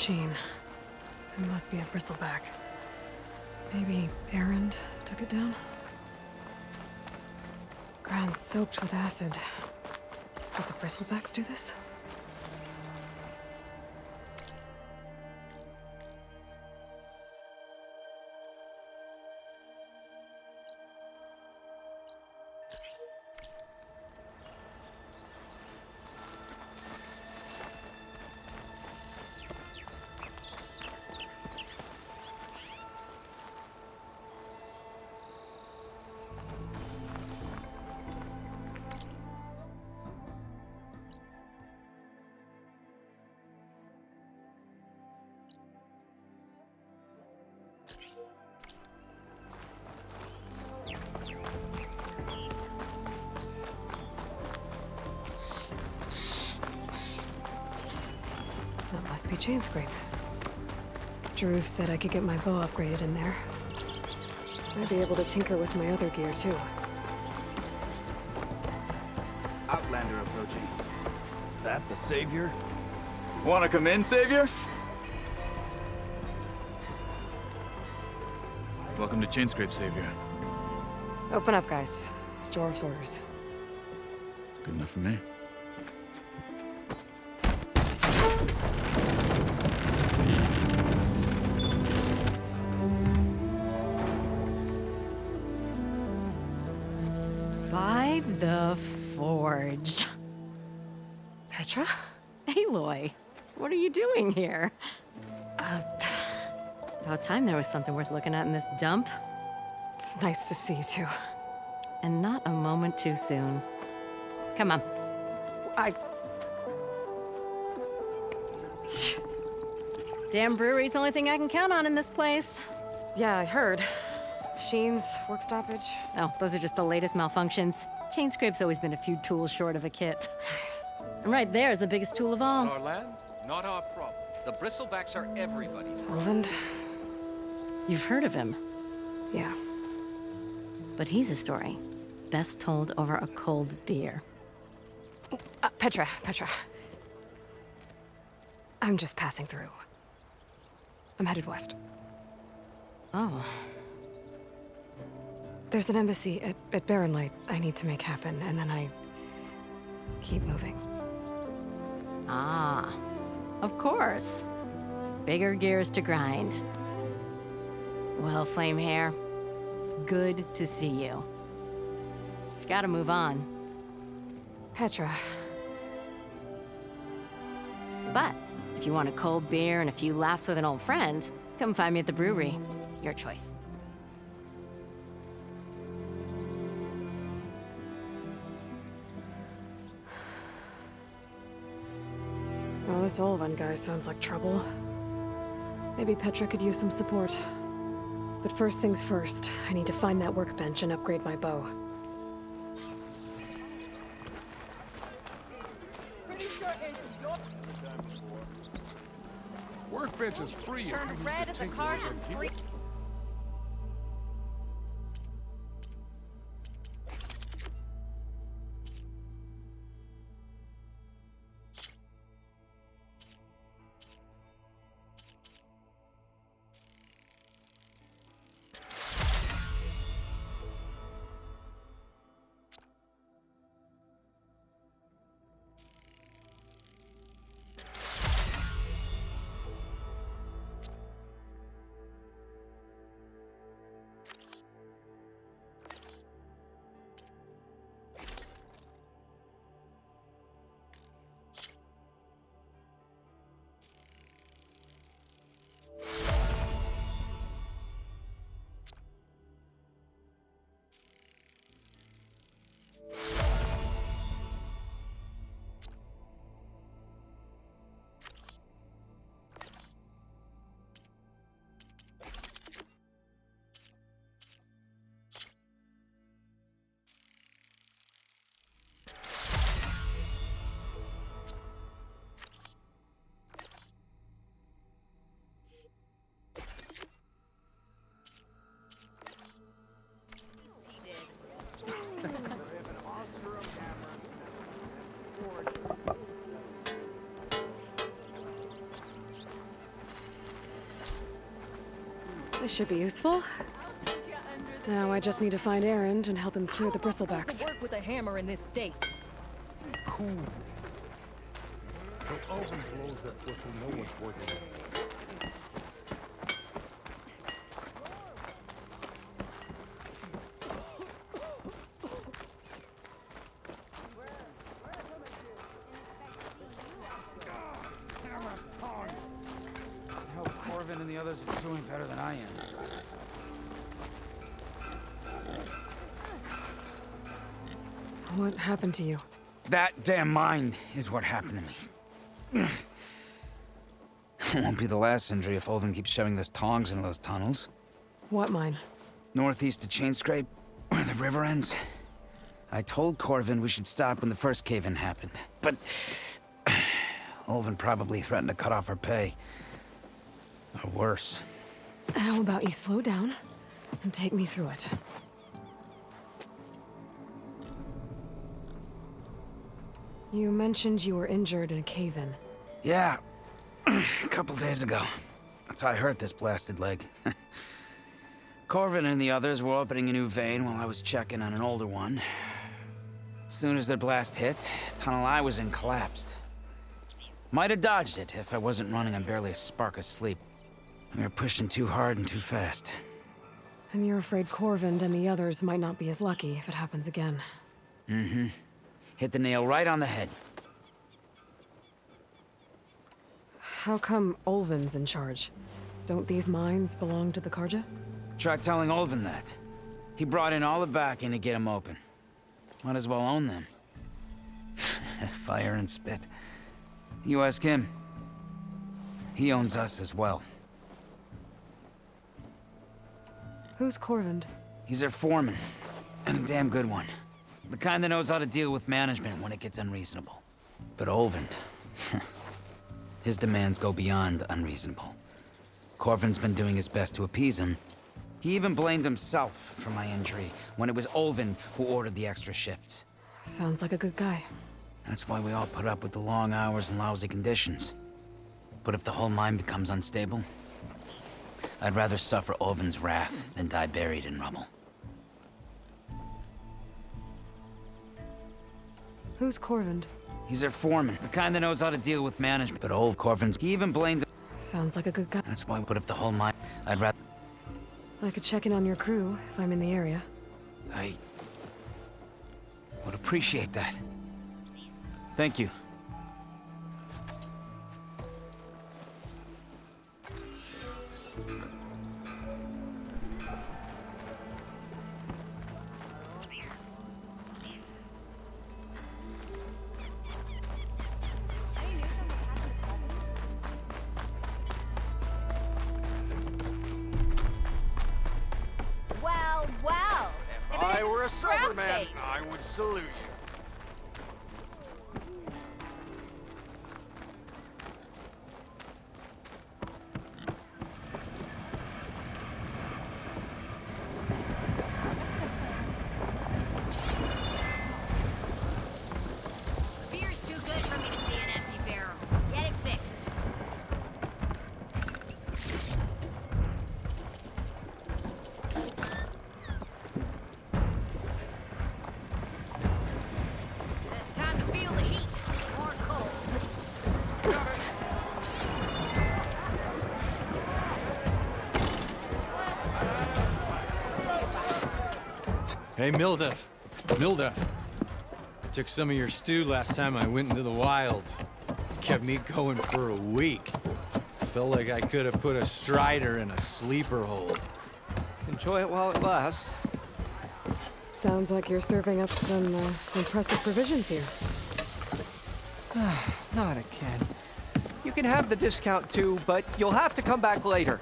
machine. It must be a bristleback. Maybe Errand took it down? Ground soaked with acid. Did the bristlebacks do this? That must be chain scrape. Drew said I could get my bow upgraded in there. I'd be able to tinker with my other gear, too. Outlander approaching. Is that the Savior? Wanna come in, Savior? Welcome to Chainscrape, Savior. Open up, guys. Dwarf's orders. Good enough for me. By the forge. Petra? Aloy, what are you doing here? About time there was something worth looking at in this dump. It's nice to see you, too. And not a moment too soon. Come on. Damn brewery's the only thing I can count on in this place. Yeah, I heard. Machines, work stoppage. Oh, those are just the latest malfunctions. Chainscrape's always been a few tools short of a kit. And right there is the biggest tool of all. Our land, not our problem. The bristlebacks are everybody's problem. Roland? You've heard of him, Yeah. but he's a story best told over a cold beer. Petra. I'm just passing through. I'm headed west. Oh, There's an embassy at Barren Light I need to make happen, and then I keep moving. ah, of course. Bigger gears to grind. Well, Flamehair, good to see you. You've got to move on. Petra. But if you want a cold beer and a few laughs with an old friend, come find me at the brewery. Your choice. Well, this Olvan guy sounds like trouble. Maybe Petra could use some support. But first things first, I need to find that workbench and upgrade my bow. Workbench is free. Turn red as a caution, free. This should be useful. Now I just need to find Erend and help him clear the bristlebacks. To work with a hammer in this state. Cool. So Alvin blows that whistle, no one's working it. I hope Corvin and the others are doing better than I am. What happened to you? That damn mine is what happened to me. It won't be the last injury if Olvin keeps shoving those tongs into those tunnels. What mine? Northeast of Chainscrape, where the river ends. I told Corvin we should stop when the first cave-in happened, but Olvin probably threatened to cut off our pay. Or worse. How about you slow down and take me through it? You mentioned you were injured in a cave-in. Yeah, a couple days ago. That's how I hurt this blasted leg. Corvin and the others were opening a new vein while I was checking on an older one. As soon as their blast hit, the tunnel I was in collapsed. Might have dodged it if I wasn't running on barely a spark of sleep. We were pushing too hard and too fast. And you're afraid Corvind and the others might not be as lucky if it happens again. Mm-hmm. Hit the nail right on the head. How come Olvin's in charge? Don't these mines belong to the Karja? Try telling Olvin that. He brought in all the backing to get them open. Might as well own them. Fire and spit. You ask him. He owns us as well. Who's Corvind? He's their foreman, and a damn good one. The kind that knows how to deal with management when it gets unreasonable. But Olvind, his demands go beyond unreasonable. Corvin's been doing his best to appease him. He even blamed himself for my injury when it was Olvin who ordered the extra shifts. Sounds like a good guy. That's why we all put up with the long hours and lousy conditions. But if the whole mine becomes unstable, I'd rather suffer Olvin's wrath than die buried in rubble. Who's Corvind? He's their foreman, the kind that knows how to deal with management. But old Corvin's, he even blamed him. Sounds like a good guy. That's why, but if the whole mine, I'd rather... I could check in on your crew if I'm in the area. I would appreciate that. Thank you. Well, well. If I were a Silverman, I would salute you. Beer's too good for me to see an empty barrel. Get it fixed. It's time to feel the heat. Or cold. Hey, Milda. Milda. I took some of your stew last time I went into the wilds. Kept me going for a week. Felt like I could have put a strider in a sleeper hold. Enjoy it while it lasts. Sounds like you're serving up some impressive provisions here. Not again. You can have the discount too, but you'll have to come back later.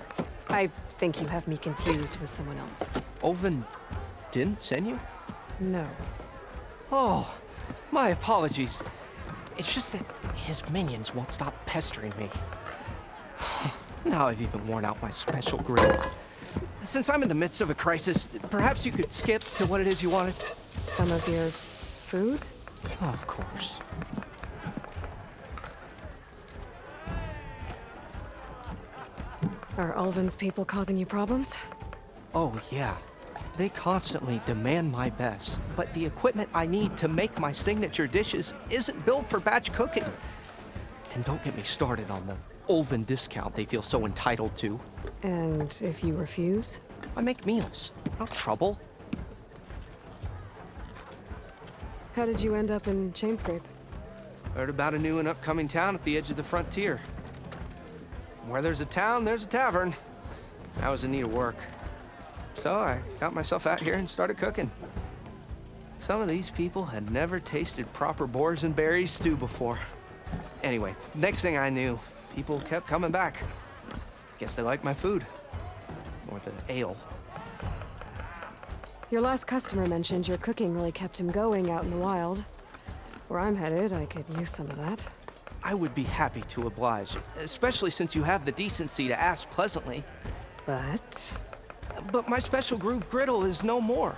I think you have me confused with someone else. Olvin didn't send you? No. Oh, my apologies. It's just that his minions won't stop pestering me. Now I've even worn out my special grill. Since I'm in the midst of a crisis, perhaps you could skip to what it is you wanted? Some of your food? Of course. Are Ulvin's people causing you problems? Oh, yeah. They constantly demand my best, but the equipment I need to make my signature dishes isn't built for batch cooking. And don't get me started on the Ulvin discount they feel so entitled to. And if you refuse? I make meals, no trouble. How did you end up in Chainscrape? Heard about a new and upcoming town at the edge of the frontier. Where there's a town, there's a tavern. I was in need of work. So I got myself out here and started cooking. Some of these people had never tasted proper boars and berries stew before. Anyway, next thing I knew, people kept coming back. Guess they liked my food. Or the ale. Your last customer mentioned your cooking really kept him going out in the wild. Where I'm headed, I could use some of that. I would be happy to oblige, especially since you have the decency to ask pleasantly. But my special groove griddle is no more.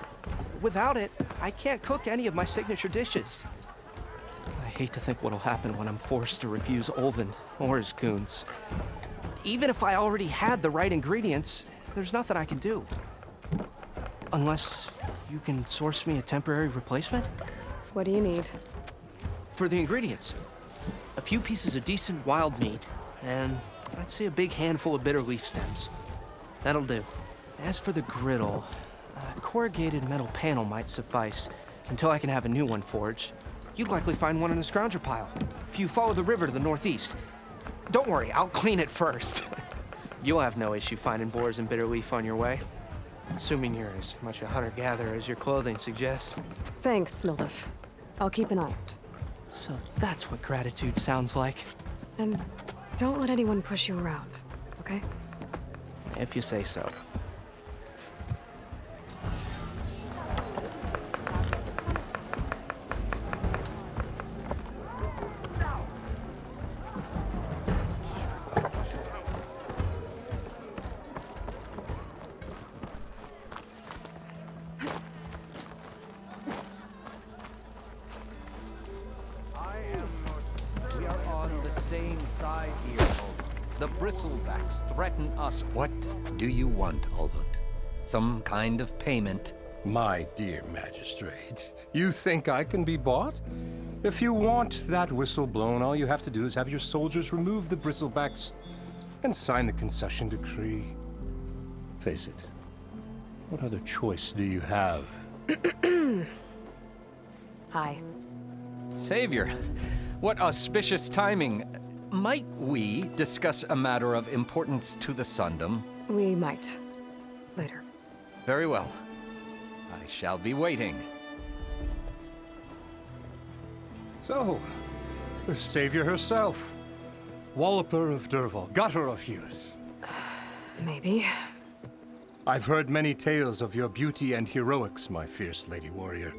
Without it, I can't cook any of my signature dishes. I hate to think what'll happen when I'm forced to refuse Ulvin or his goons. Even if I already had the right ingredients, there's nothing I can do. Unless you can source me a temporary replacement? What do you need? For the ingredients, a few pieces of decent wild meat, and I'd say a big handful of bitter leaf stems. That'll do. As for the griddle, a corrugated metal panel might suffice until I can have a new one forged. You'd likely find one in a scrounger pile, if you follow the river to the northeast. Don't worry, I'll clean it first. You'll have no issue finding boars and bitter leaf on your way. Assuming you're as much a hunter-gatherer as your clothing suggests. Thanks, Mildef. I'll keep an eye out. So that's what gratitude sounds like. And don't let anyone push you around, okay? If you say so. We are on the same side here, the bristlebacks threaten us. What do you want, Ulvund? Some kind of payment? My dear magistrate, you think I can be bought? If you want that whistle blown, all you have to do is have your soldiers remove the bristlebacks and sign the concession decree. Face it, what other choice do you have? Hi. Savior, what auspicious timing. Might we discuss a matter of importance to the Sundom? We might. Later. Very well. I shall be waiting. So, the savior herself. Walloper of Derval, gutter of youth. Maybe. I've heard many tales of your beauty and heroics, my fierce lady warrior.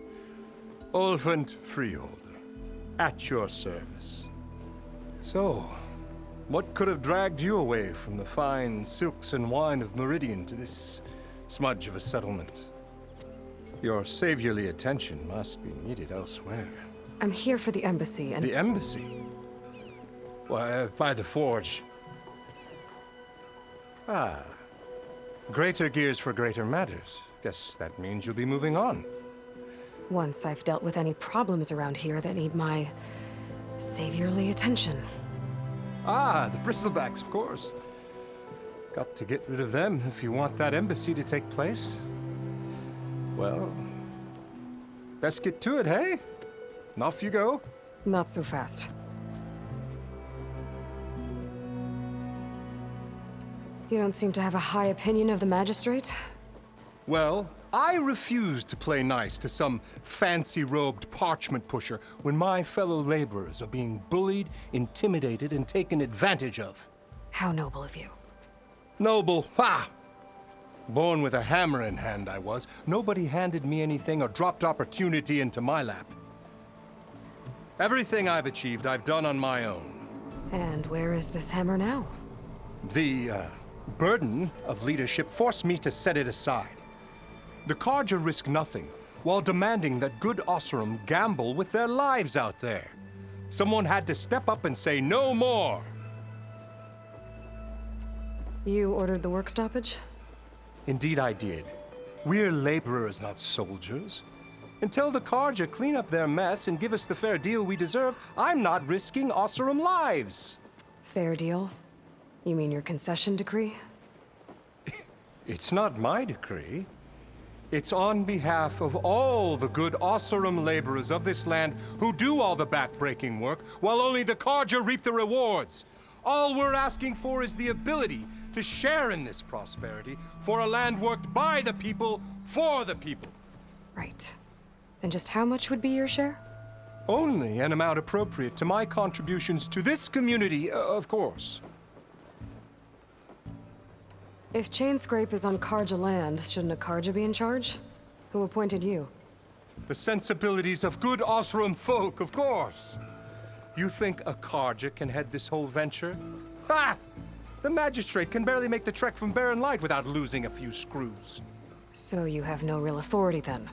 Ulvund Freeholder, at your service. So, what could have dragged you away from the fine silks and wine of Meridian to this smudge of a settlement? Your saviorly attention must be needed elsewhere. I'm here for the embassy and— The embassy? Why, by the forge. Ah. Greater gears for greater matters. Guess that means you'll be moving on. once I've dealt with any problems around here that need my saviorly attention. Ah, the bristlebacks, of course. Got to get rid of them if you want that embassy to take place. Well, best get to it, hey? And off you go. Not so fast. You don't seem to have a high opinion of the magistrate? Well, I refuse to play nice to some fancy-robed parchment pusher when my fellow laborers are being bullied, intimidated, and taken advantage of. How noble of you. Noble, ha! Born with a hammer in hand, I was. Nobody handed me anything or dropped opportunity into my lap. Everything I've achieved, I've done on my own. And where is this hammer now? The, burden of leadership forced me to set it aside. The Carja risk nothing, while demanding that good Osseram gamble with their lives out there. Someone had to step up and say no more. You ordered the work stoppage? Indeed I did. We're laborers, not soldiers. Until the Carja clean up their mess and give us the fair deal we deserve, I'm not risking Osseram lives. Fair deal? You mean your concession decree? It's not my decree. It's on behalf of all the good Osseram laborers of this land who do all the backbreaking work, while only the Carja reap the rewards. All we're asking for is the ability to share in this prosperity for a land worked by the people, for the people. Right. Then just how much would be your share? Only an amount appropriate to my contributions to this community, of course. If Chainscrape is on Carja land, shouldn't a Carja be in charge? Who appointed you? The sensibilities of good Osseram folk, of course. You think a Carja can head this whole venture? Ha! The magistrate can barely make the trek from Barren Light without losing a few screws. So you have no real authority then?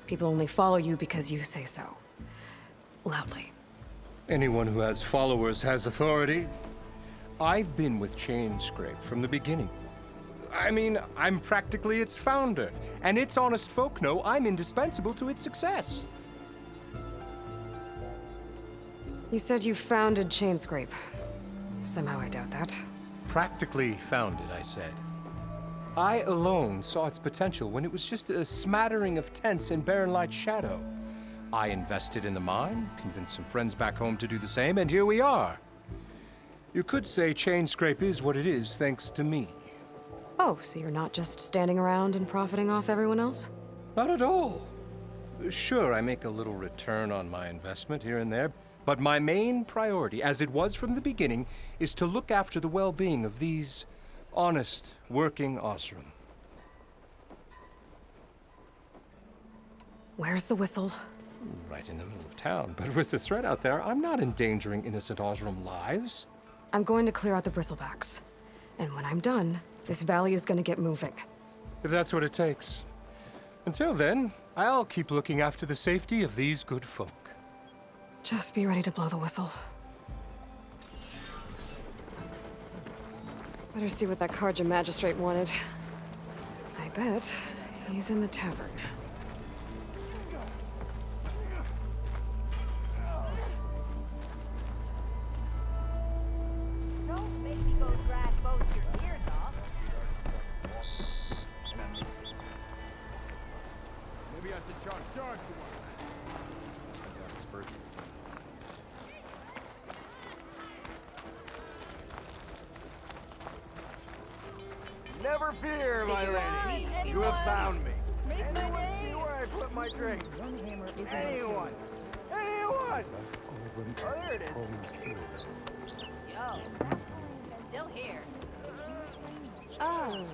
People only follow you because you say so. Loudly. Anyone who has followers has authority. I've been with Chainscrape from the beginning. I mean, I'm practically its founder, and its honest folk know I'm indispensable to its success. You said you founded Chainscrape. Somehow I doubt that. Practically founded, I said. I alone saw its potential when it was just a smattering of tents in Barren Light's shadow. I invested in the mine, convinced some friends back home to do the same, and here we are. You could say Chainscrape is what it is thanks to me. Oh, so you're not just standing around and profiting off everyone else? Not at all. Sure, I make a little return on my investment here and there, but my main priority, as it was from the beginning, is to look after the well-being of these honest, working Osseram. Where's the whistle? Right in the middle of town, but with the threat out there, I'm not endangering innocent Osseram lives. I'm going to clear out the bristlebacks. And when I'm done, this valley is gonna get moving. If that's what it takes. Until then, I'll keep looking after the safety of these good folk. Just be ready to blow the whistle. Better see what that Carja magistrate wanted. I bet he's in the tavern. Don't make me go drag both your ears off. Maybe I should charge to one. Never fear, my lady. You have found me. Anyone see where I put my drink? Anyone? Anyone? Oh, there it is. Yo, still here. Oh,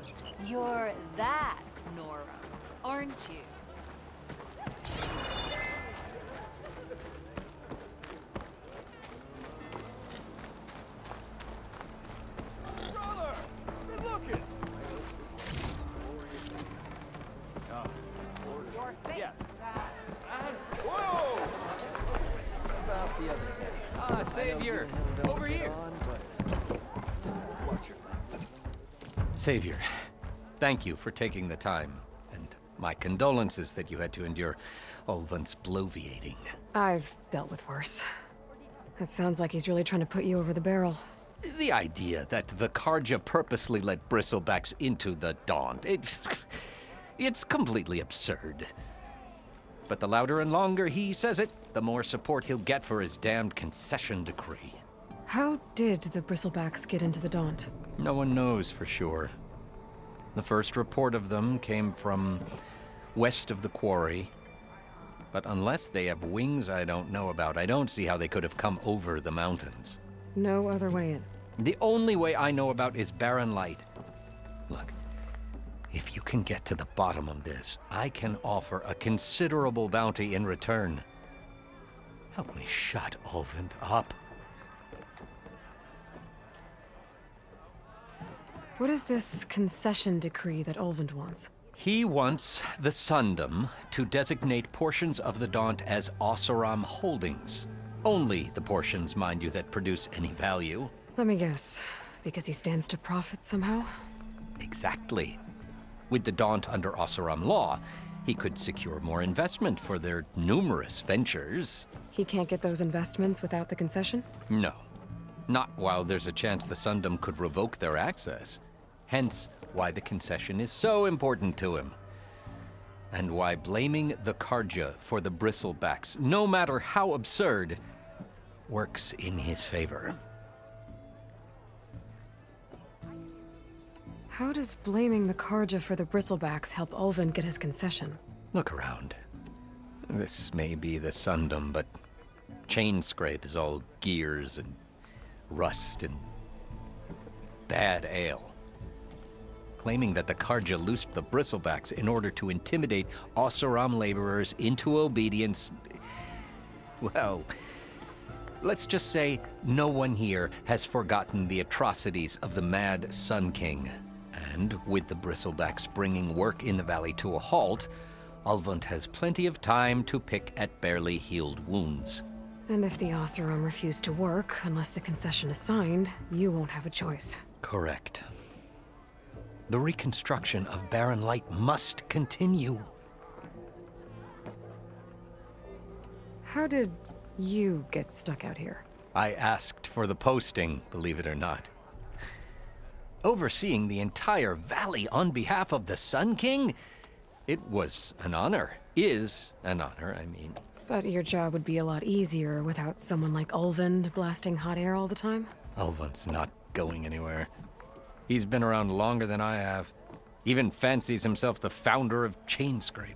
you're that Nora, aren't you? Brother, good looking. Your face. Yes. Whoa! About the other day. Ah, Savior, over here. Savior, thank you for taking the time, and my condolences that you had to endure Ulvund's bloviating. I've dealt with worse. It sounds like he's really trying to put you over the barrel. The idea that the Carja purposely let bristlebacks into the Daunt, it's completely absurd. But the louder and longer he says it, the more support he'll get for his damned concession decree. How did the bristlebacks get into the Daunt? No one knows for sure. The first report of them came from west of the quarry. But unless they have wings I don't know about, I don't see how they could have come over the mountains. No other way in. The only way I know about is Barren Light. Look, if you can get to the bottom of this, I can offer a considerable bounty in return. Help me shut Ulvund up. What is this concession decree that Ulvund wants? He wants the Sundom to designate portions of the Daunt as Osseram holdings. Only the portions, mind you, that produce any value. Let me guess. Because he stands to profit somehow? Exactly. With the Daunt under Oseram law, he could secure more investment for their numerous ventures. He can't get those investments without the concession? No. Not while there's a chance the Sundom could revoke their access. Hence, why the concession is so important to him. And why blaming the Karja for the bristlebacks, no matter how absurd, works in his favor. How does blaming the Karja for the bristlebacks help Ulvin get his concession? Look around. This may be the Sundom, but Chainscrape is all gears and rust and bad ale. Claiming that the Karja loosed the bristlebacks in order to intimidate Oseram laborers into obedience. Well, let's just say no one here has forgotten the atrocities of the Mad Sun King. And with the bristlebacks bringing work in the valley to a halt, Ulvund has plenty of time to pick at barely healed wounds. And if the Oseram refuse to work, unless the concession is signed, you won't have a choice. Correct. The reconstruction of Barren Light must continue. How did you get stuck out here? I asked for the posting, believe it or not. Overseeing the entire valley on behalf of the Sun King? It was an honor. Is an honor, I mean. But your job would be a lot easier without someone like Ulvund blasting hot air all the time? Ulvund's not going anywhere. He's been around longer than I have. Even fancies himself the founder of Chainscrape.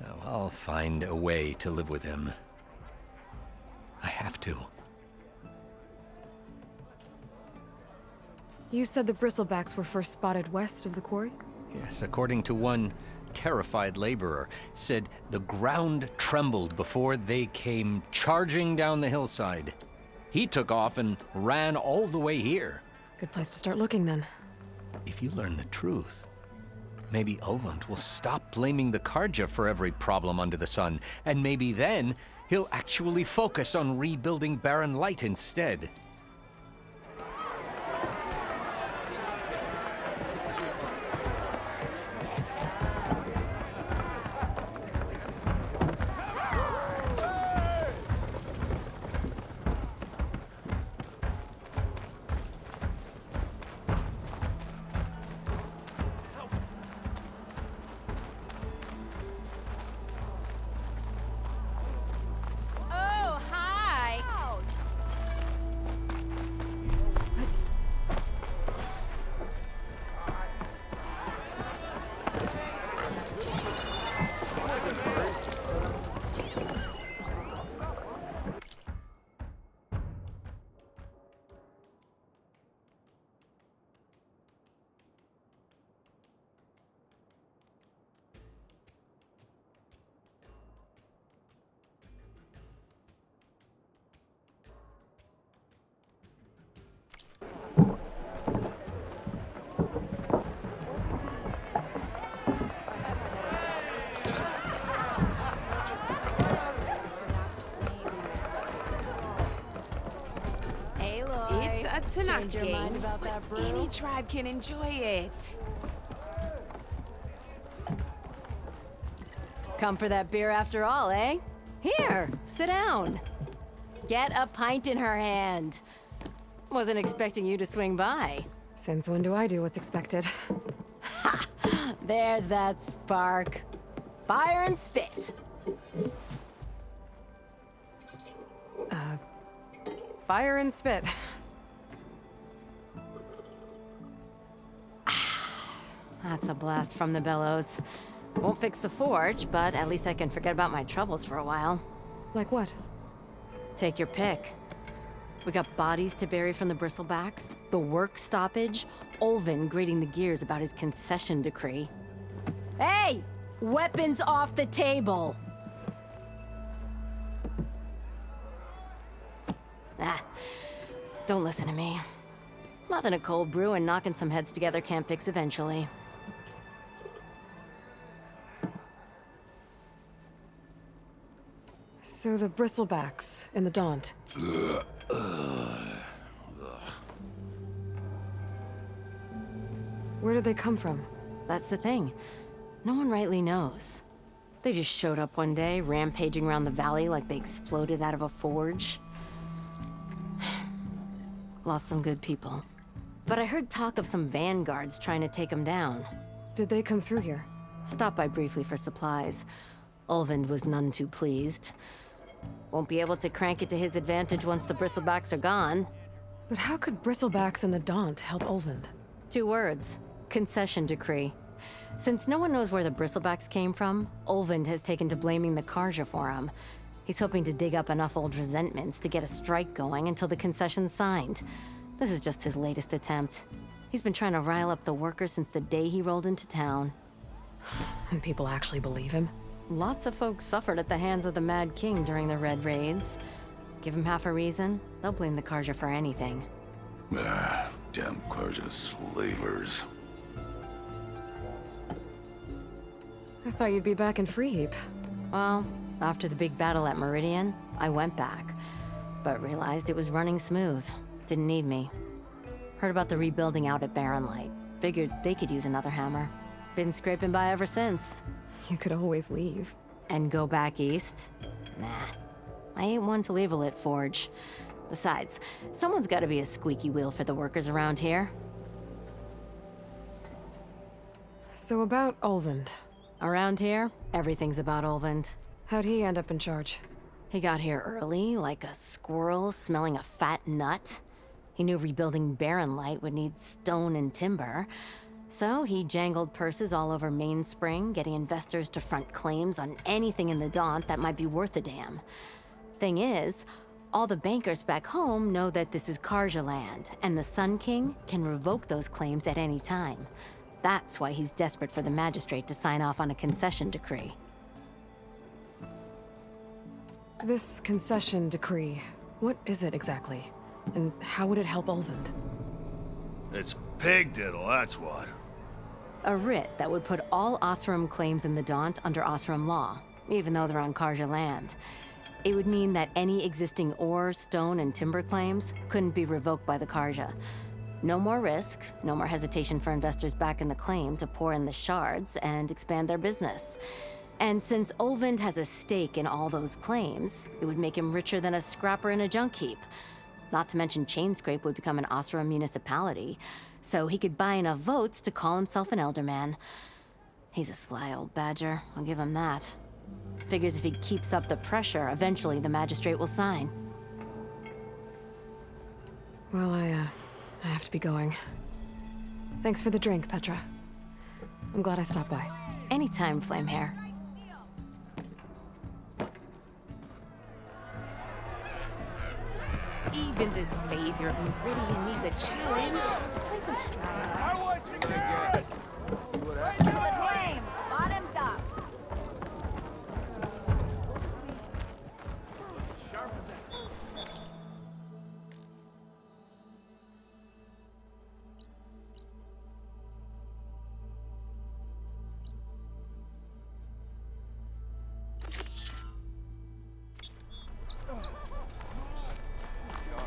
Now, I'll find a way to live with him. I have to. You said the bristlebacks were first spotted west of the quarry? Yes, according to one terrified laborer, said the ground trembled before they came charging down the hillside. He took off and ran all the way here. Good place to start looking, then. If you learn the truth, maybe Ulvund will stop blaming the Karja for every problem under the sun, and maybe then he'll actually focus on rebuilding Barren Light instead. Change your mind about that brew? Any tribe can enjoy it. Come for that beer after all, eh? Here, sit down. Get a pint in her hand. Wasn't expecting you to swing by. Since when do I do what's expected? Ha! There's that spark. Fire and spit. Fire and spit. That's a blast from the bellows. Won't fix the forge, but at least I can forget about my troubles for a while. Like what? Take your pick. We got bodies to bury from the bristlebacks, the work stoppage, Ulvin grating the gears about his concession decree. Hey! Weapons off the table! Ah, don't listen to me. Nothing a cold brew and knocking some heads together can't fix eventually. So the bristlebacks in the Daunt. Where did they come from? That's the thing. No one rightly knows. They just showed up one day, rampaging around the valley like they exploded out of a forge. Lost some good people. But I heard talk of some vanguards trying to take them down. Did they come through here? Stopped by briefly for supplies. Ulvund was none too pleased. Won't be able to crank it to his advantage once the bristlebacks are gone. But how could bristlebacks in the Daunt help Ulvund? 2 words. Concession decree. Since no one knows where the bristlebacks came from, Ulvund has taken to blaming the Karja for him. He's hoping to dig up enough old resentments to get a strike going until the concession's signed. This is just his latest attempt. He's been trying to rile up the workers since the day he rolled into town. And people actually believe him? Lots of folks suffered at the hands of the Mad King during the Red Raids. Give him half a reason, they'll blame the Karja for anything. Ah, damn Karja slavers. I thought you'd be back in Freeheap. Well, after the big battle at Meridian, I went back, but realized it was running smooth. Didn't need me. Heard about the rebuilding out at Barren Light. Figured they could use another hammer. Been scraping by ever since. You could always leave. And go back east? Nah. I ain't one to leave a lit forge. Besides, someone's gotta be a squeaky wheel for the workers around here. So about Ulvund. Around here, everything's about Ulvund. How'd he end up in charge? He got here early, like a squirrel smelling a fat nut. He knew rebuilding Barren Light would need stone and timber. So he jangled purses all over Mainspring, getting investors to front claims on anything in the Daunt that might be worth a damn. Thing is, all the bankers back home know that this is Karja land, and the Sun King can revoke those claims at any time. That's why he's desperate for the magistrate to sign off on a concession decree. This concession decree, what is it exactly? And how would it help Ulvund? It's pig diddle, that's what. A writ that would put all Oseram claims in the Daunt under Oseram law, even though they're on Karja land. It would mean that any existing ore, stone, and timber claims couldn't be revoked by the Karja. No more risk, no more hesitation for investors back in the claim to pour in the shards and expand their business. And since Ulvund has a stake in all those claims, it would make him richer than a scrapper in a junk heap. Not to mention Chainscrape would become an Oseram municipality, so he could buy enough votes to call himself an elderman. He's a sly old badger, I'll give him that. Figures if he keeps up the pressure, eventually the magistrate will sign. Well, I have to be going. Thanks for the drink, Petra. I'm glad I stopped by. Anytime, Flamehair. Even the savior of Meridian needs a challenge. I want you good! To the flame! Bottoms up!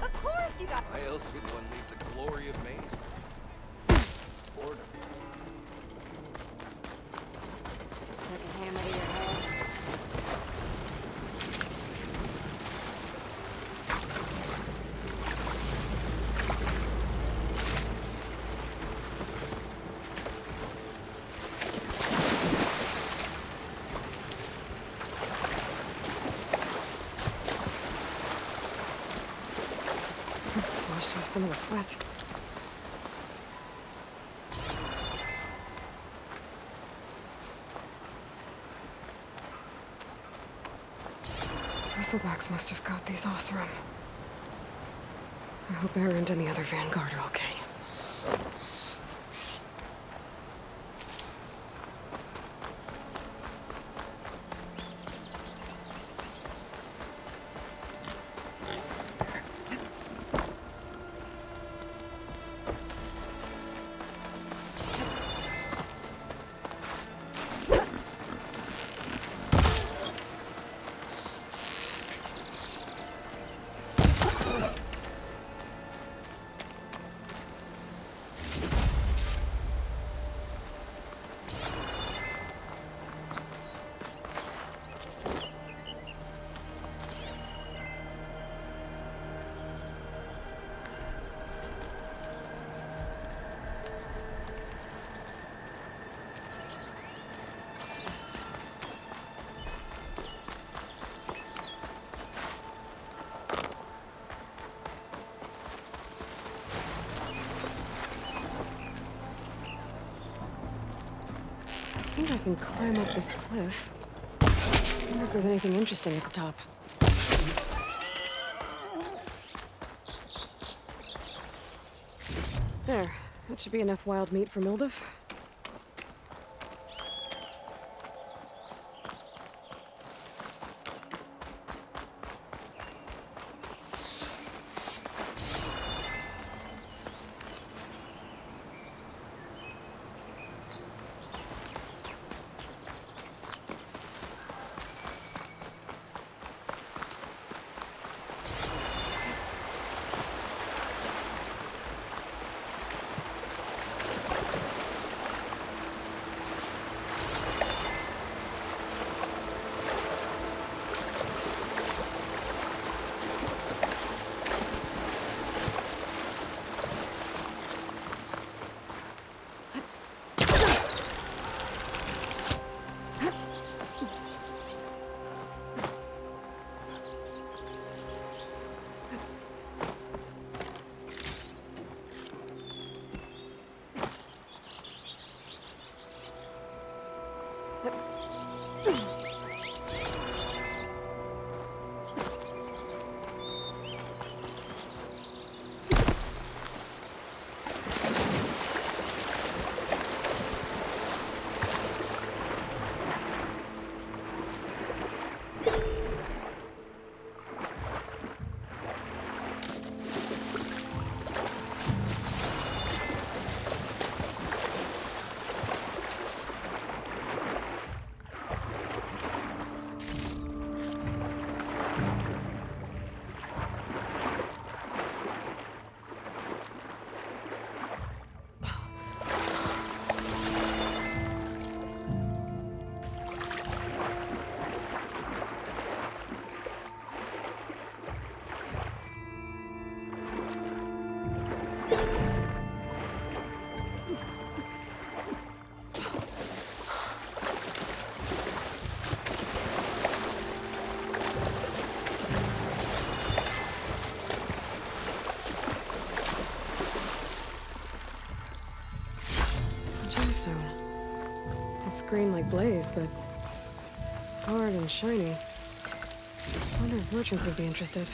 Of course you got. Why else would one need the glory of maze? Order. Take a hammer to your head. Washed off some of the sweat. Bristlebacks must have got these Oseram. I hope Erend and the other Vanguard are okay. think I can climb up this cliff. I wonder if there's anything interesting at the top. There. That should be enough wild meat for Mildef. It's green like blaze, but it's hard and shiny. I wonder if merchants would be interested.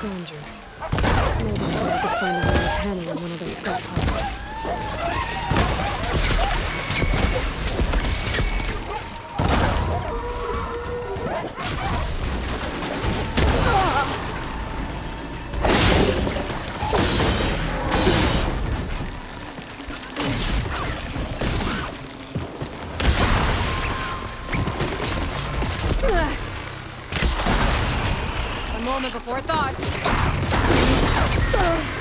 scavengers. Maybe so I could find a little panel in one of their scrap piles. A moment before thought. Maybe so I could find a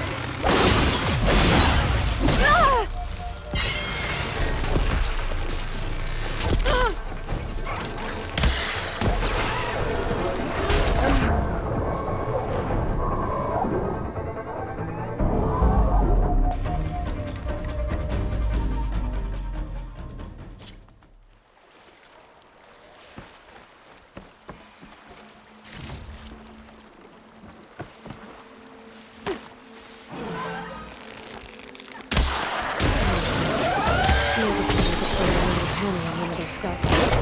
little panel in one of their scrap piles.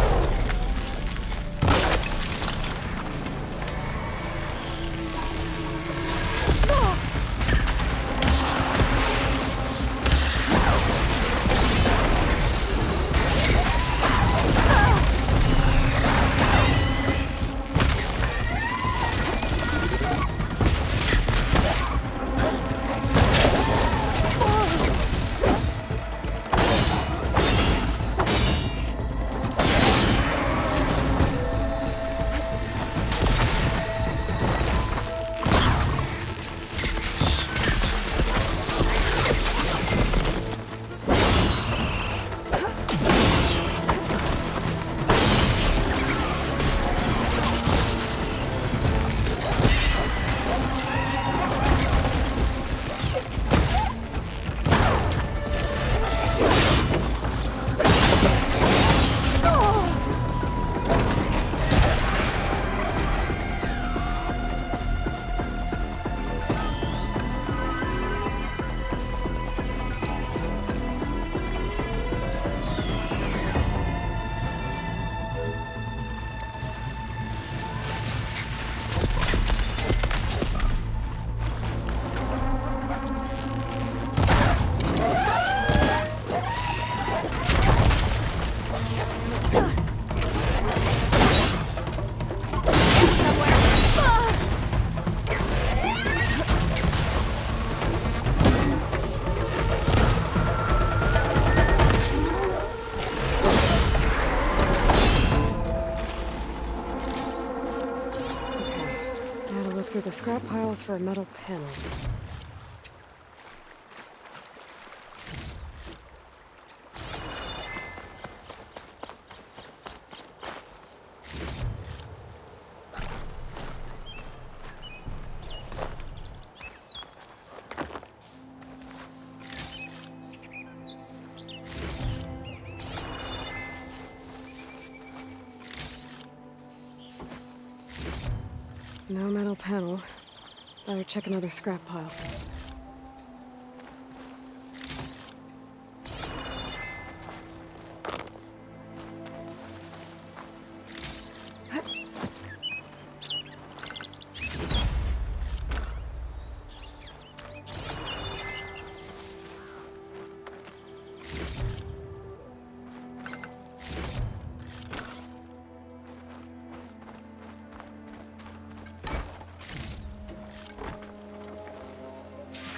Through the scrap piles for a metal panel. No metal panel. Better check another scrap pile.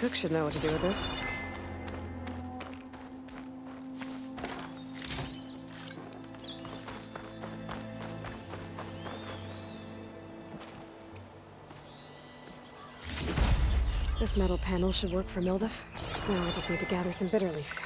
Cook should know what to do with this. This metal panel should work for Mildef. Now I just need to gather some bitter leaf.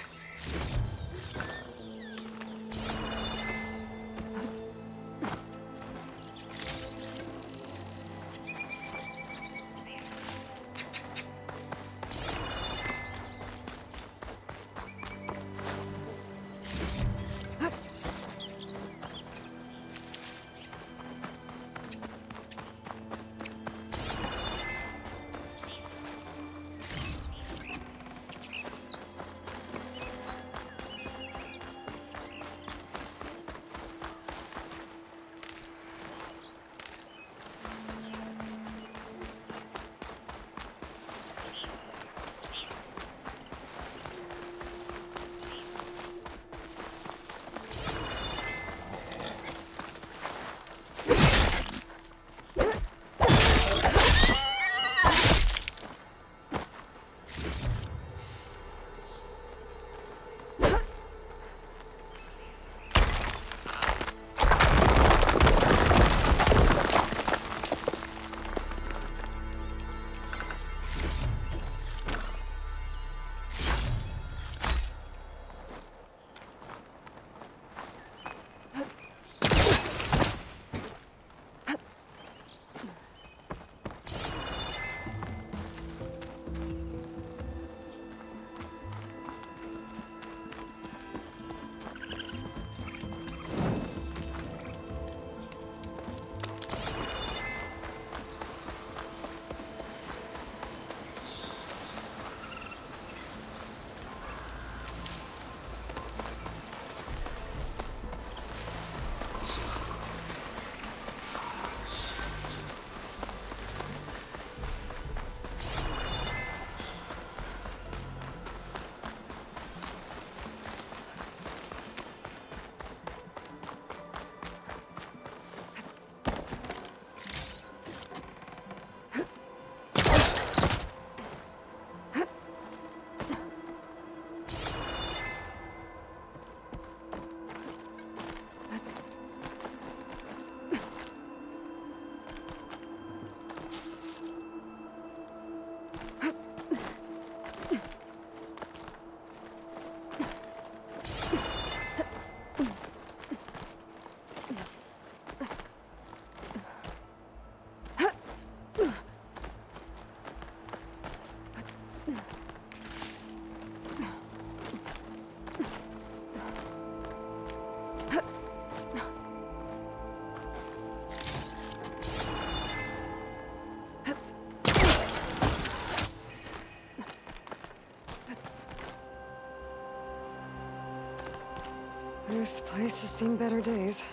This place has seen better days.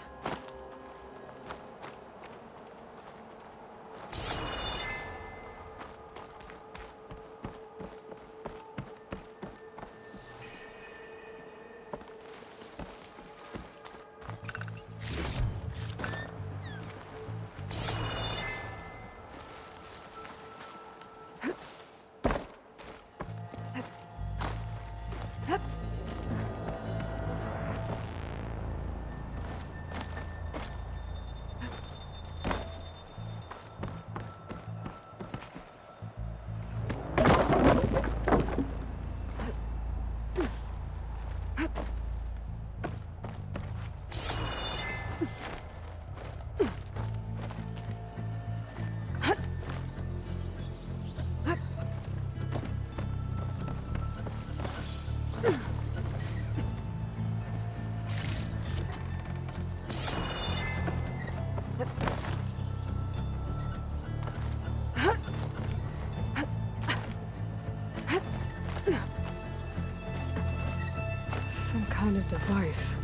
Some kind of device.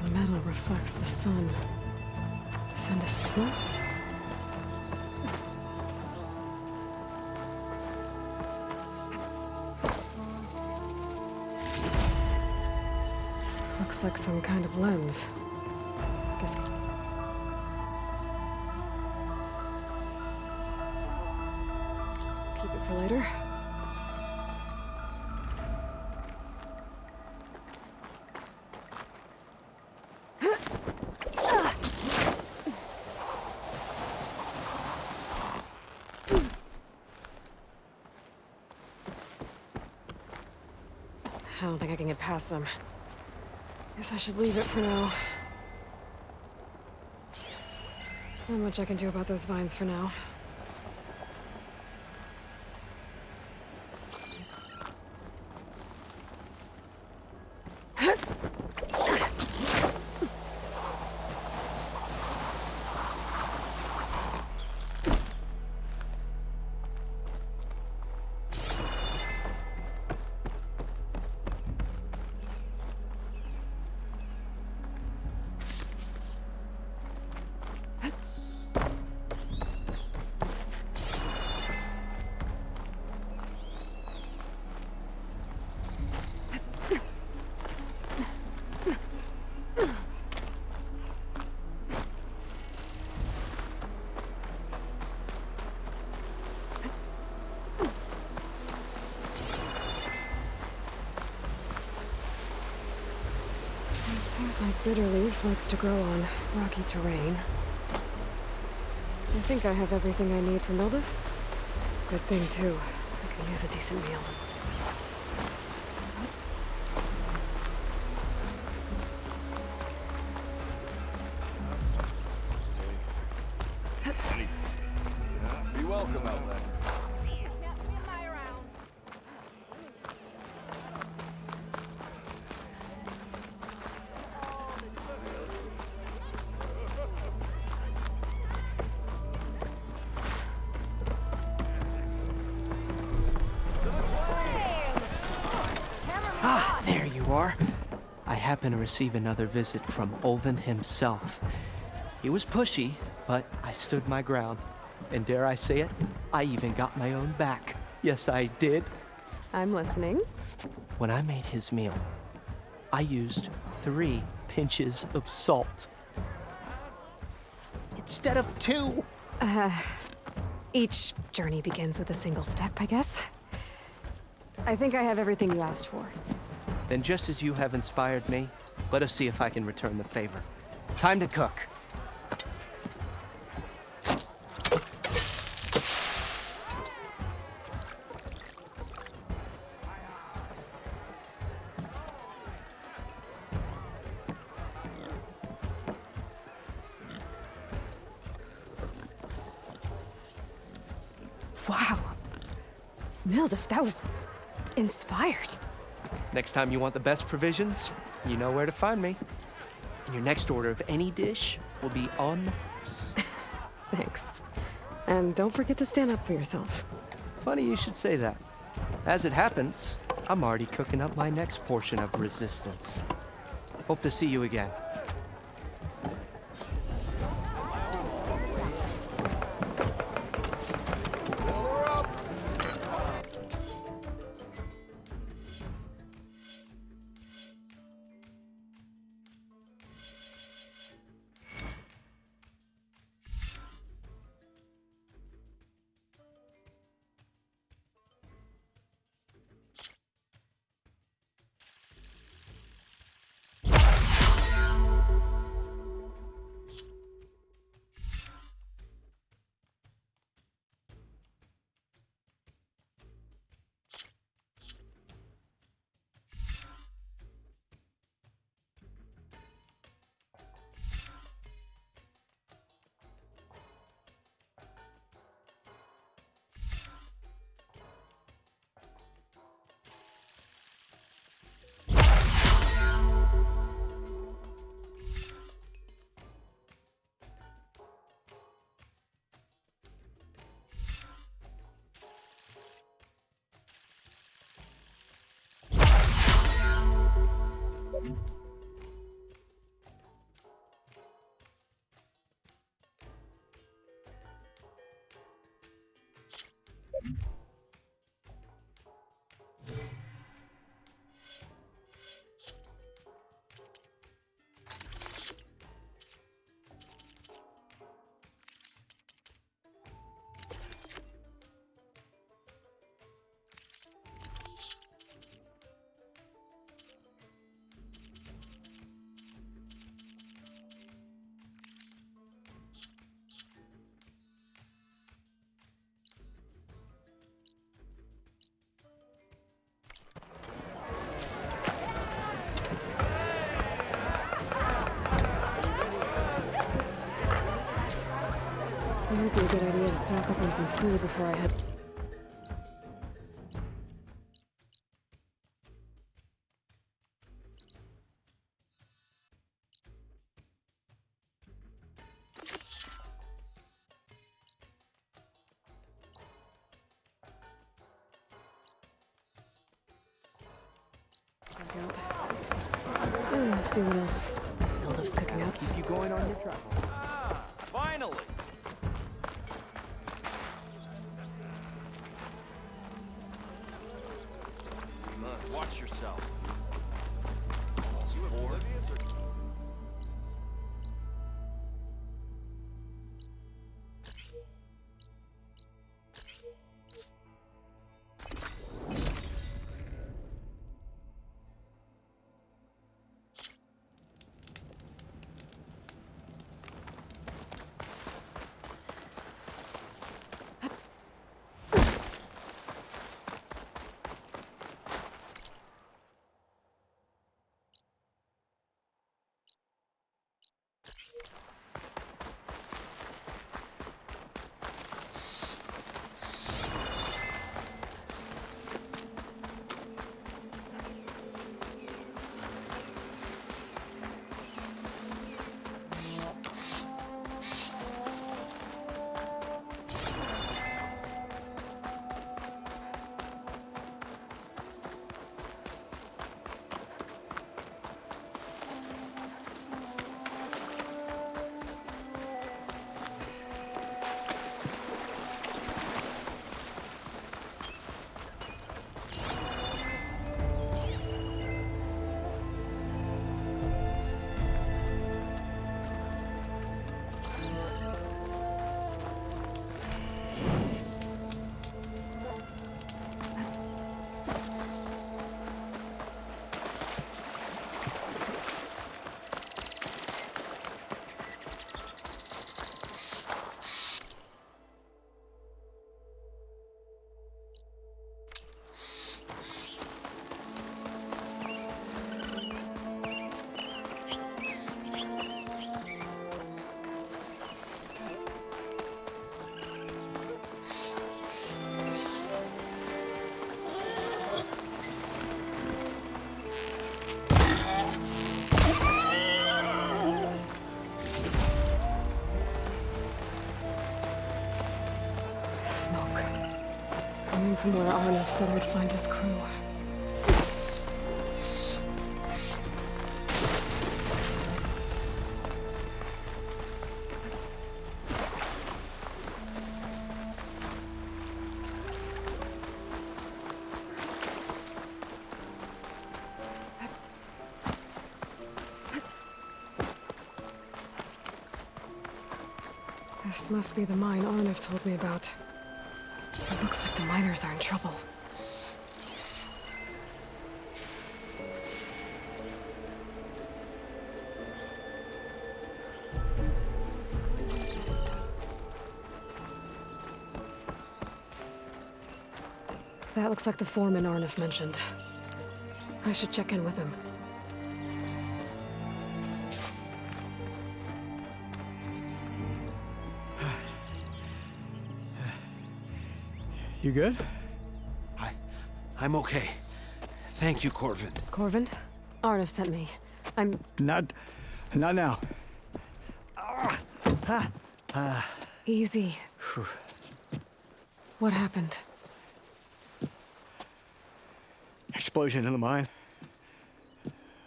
The metal reflects the sun. Send a signal? Looks like some kind of lens. Guess. Keep it for later. I don't think I can get past them. Guess I should leave it for now. Not much I can do about those vines for now. Seems like bitter leaf likes to grow on rocky terrain. I think I have everything I need for Mildef. Good thing, too. I could use a decent meal. Be welcome, Outlet. Ah, there you are. I happen to receive another visit from Ulvin himself. He was pushy, but I stood my ground. And dare I say it, I even got my own back. Yes, I did. I'm listening. When I made his meal, I used 3 pinches of salt. Instead of 2. Each journey begins with a single step, I guess. I think I have everything you asked for. Then just as you have inspired me, let us see if I can return the favor. Time to cook. Wow. Mildef, that was inspired. Next time you want the best provisions, you know where to find me. And your next order of any dish will be on the house. Thanks. And don't forget to stand up for yourself. Funny you should say that. As it happens, I'm already cooking up my next portion of resistance. Hope to see you again. It might be a good idea to stock up on some food before I head. See what else Ildef's cooking up. Keep you going on your travels. Ah, finally! Watch yourself. You oblivious or... Coming from where Arnav said I'd find his crew. This must be the mine Arnav told me about. It looks like the miners are in trouble. That looks like the foreman Arnav mentioned. I should check in with him. You good? I'm okay. Thank you, Corvin. Corvin? Arnav sent me. I'm... Not now. Easy. What happened? Explosion in the mine.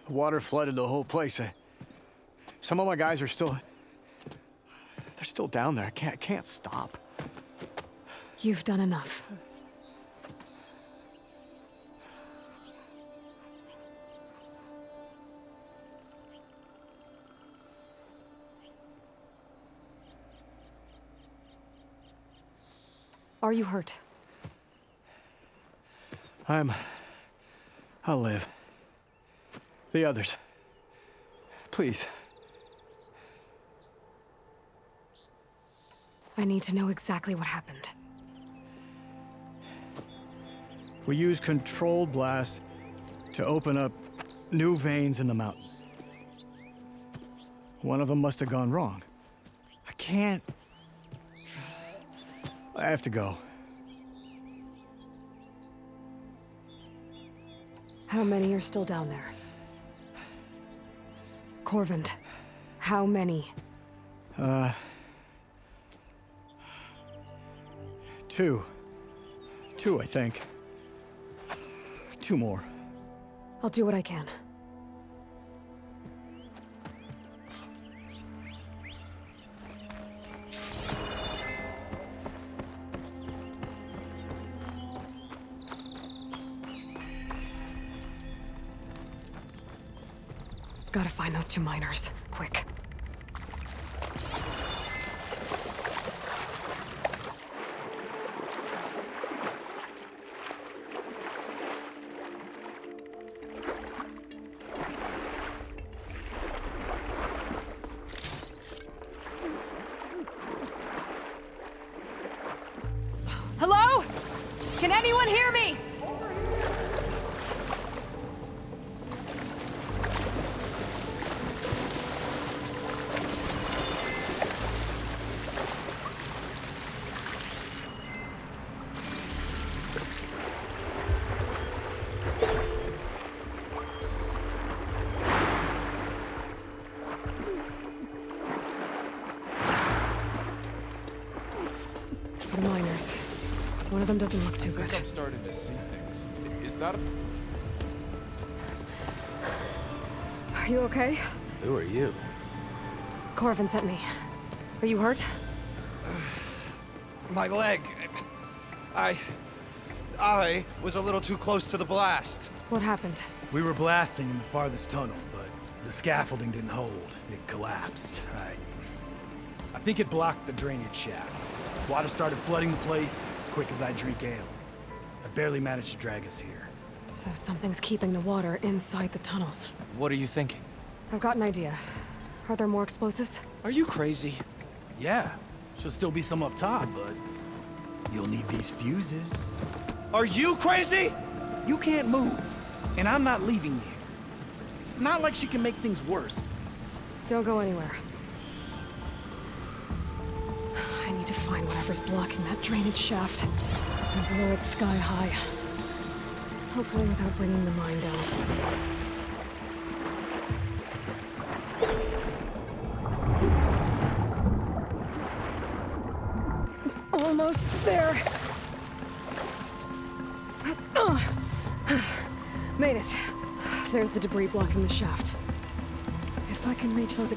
Water flooded the whole place. Some of my guys are still... They're still down there. I can't stop. You've done enough. Are you hurt? I'll live. The others. Please. I need to know exactly what happened. We used controlled blast to open up new veins in the mountain. One of them must have gone wrong. I can't... I have to go. How many are still down there? Corvin, how many? Two. Two, I think. 2 more. I'll do what I can. Gotta find those 2 miners. Quick. Hello? Can anyone hear me? The miners. One of them doesn't look too good. I'm starting to see things. Is that a... Are you okay? Who are you? Corvin sent me. Are you hurt? My leg. I was a little too close to the blast. What happened? We were blasting in the farthest tunnel, but the scaffolding didn't hold. It collapsed. I think it blocked the drainage shaft. Water started flooding the place as quick as I drink ale. I barely managed to drag us here. So something's keeping the water inside the tunnels. What are you thinking? I've got an idea. Are there more explosives? Are you crazy? Yeah, should still be some up top, but you'll need these fuses. Are you crazy? You can't move, and I'm not leaving you. It's not like she can make things worse. Don't go anywhere. I need to find whatever's blocking that drainage shaft and blow it sky high. Hopefully without bringing the mine down. Almost there. Made it. There's the debris blocking the shaft. If I can reach those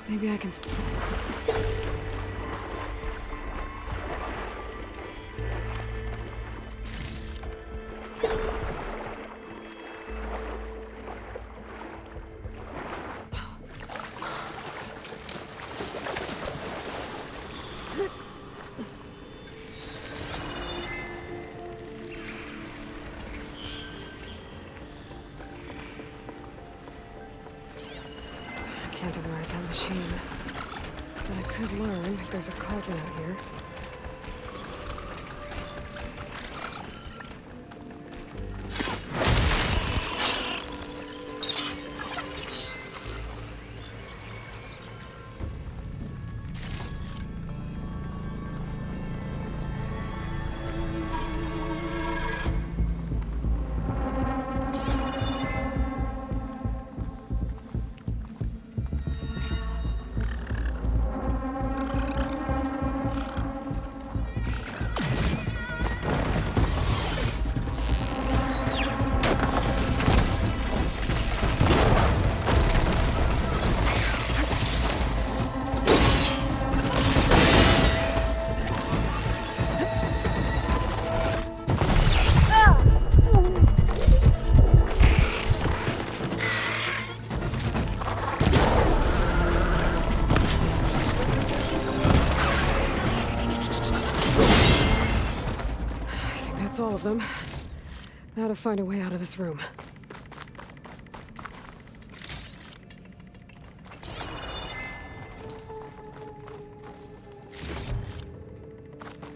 Maybe I can... Can't override that machine. But I could learn if there's a cauldron out here. All of them. Now to find a way out of this room.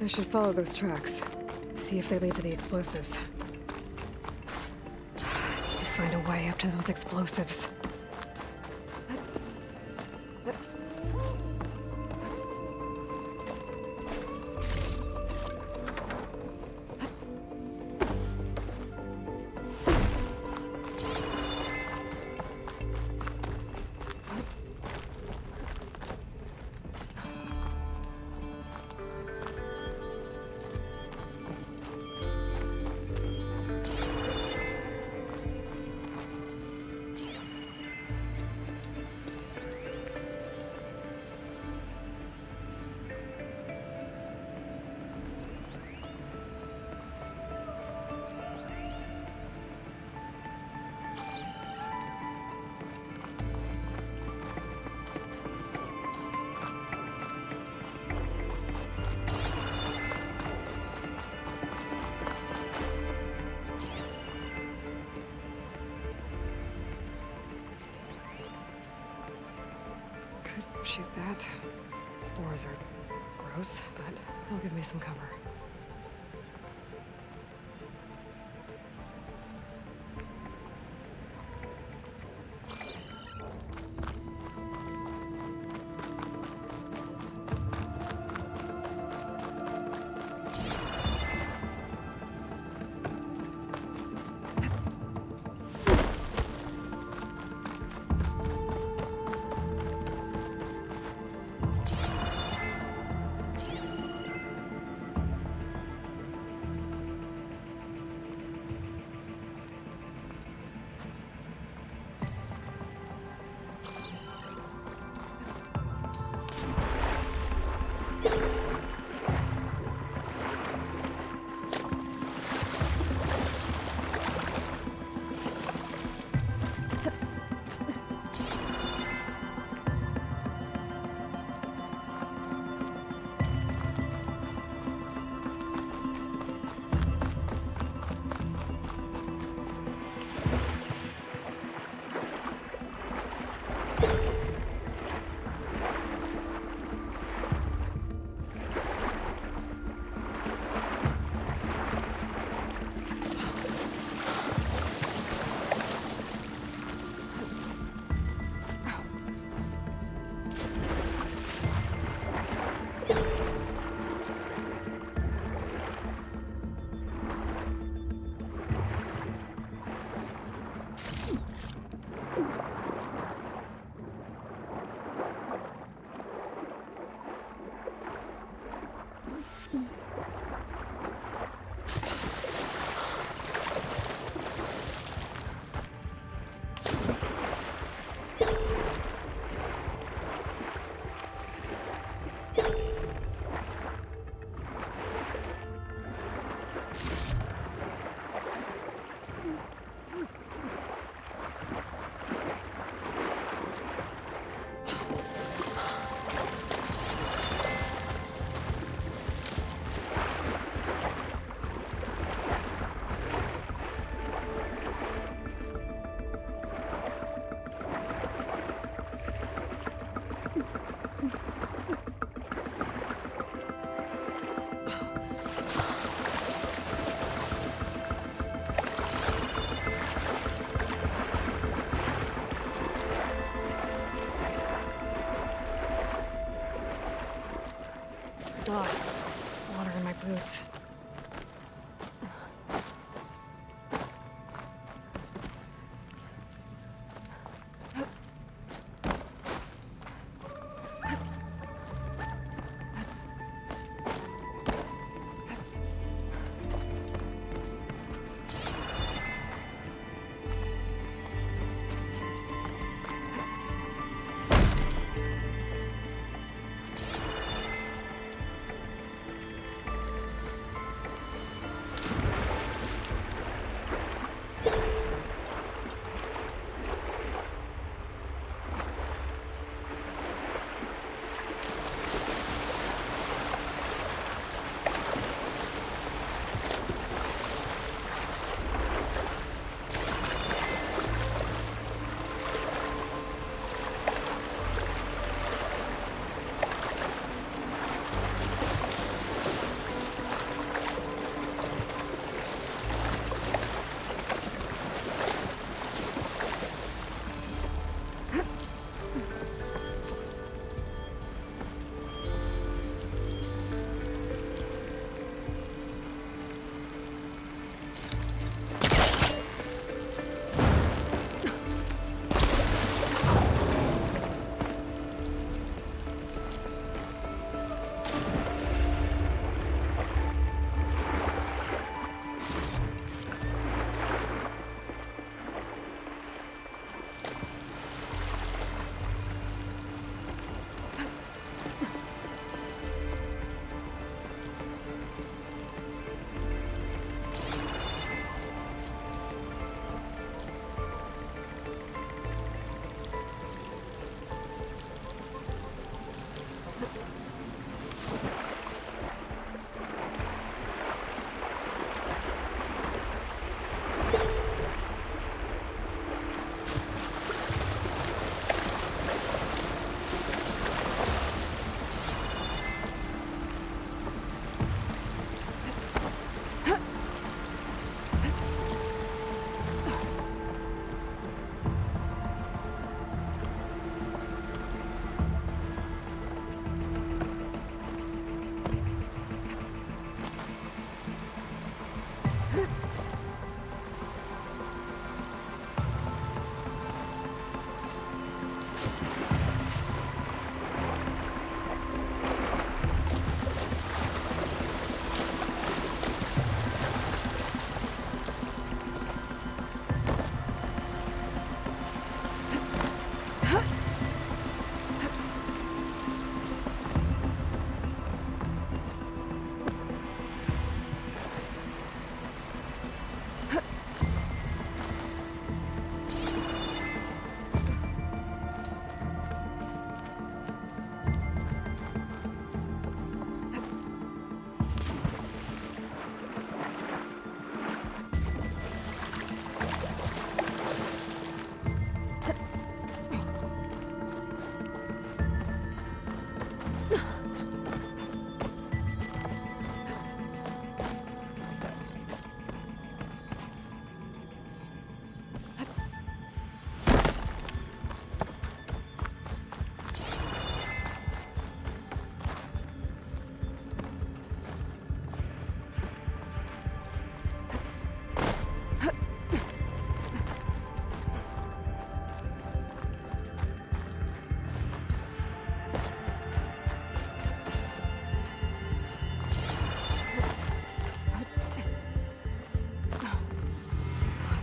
I should follow those tracks. See if they lead to the explosives. I need to find a way up to those explosives. Shoot that. Spores are gross, but they'll give me some cover.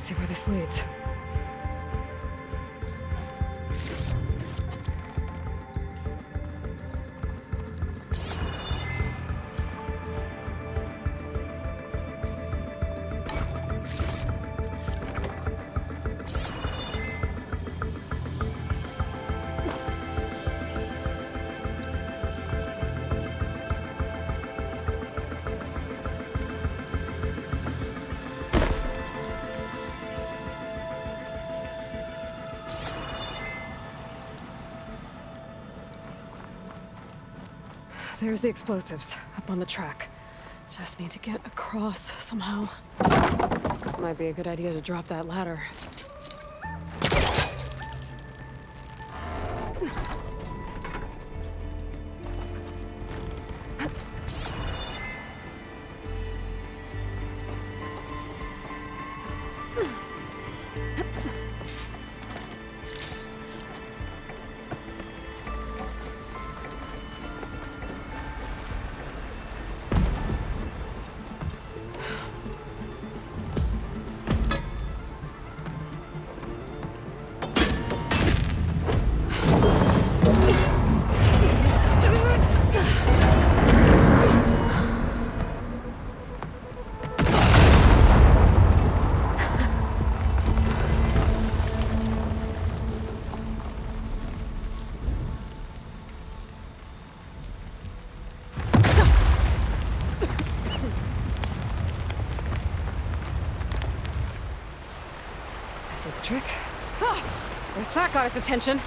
Let's see where this leads. There's the explosives, up on the track. Just need to get across somehow. Might be a good idea to drop that ladder. Did the trick. Ah! Guess that got its attention.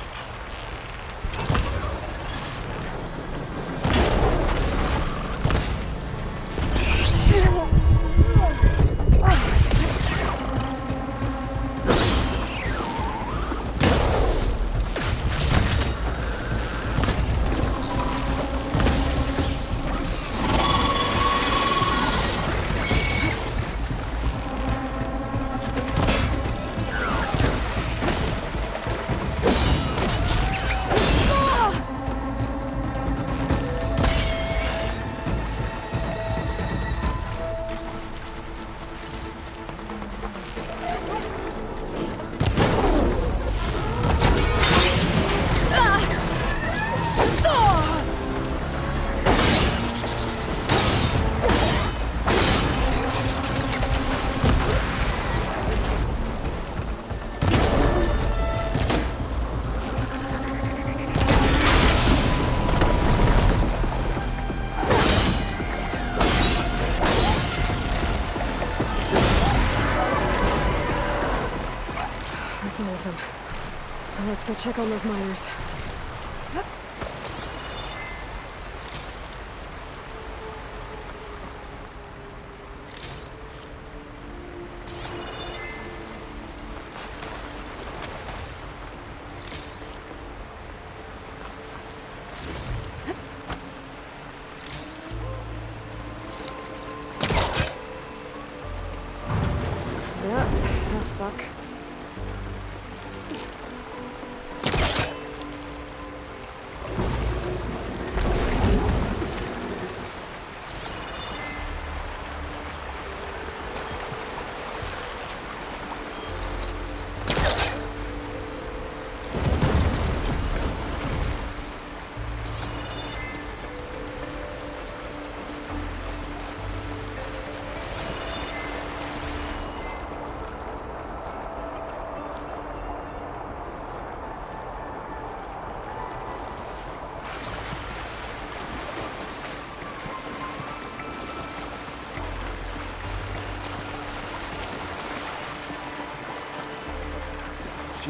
That's all of them. Now let's go check on those miners. Yep, that's stuck.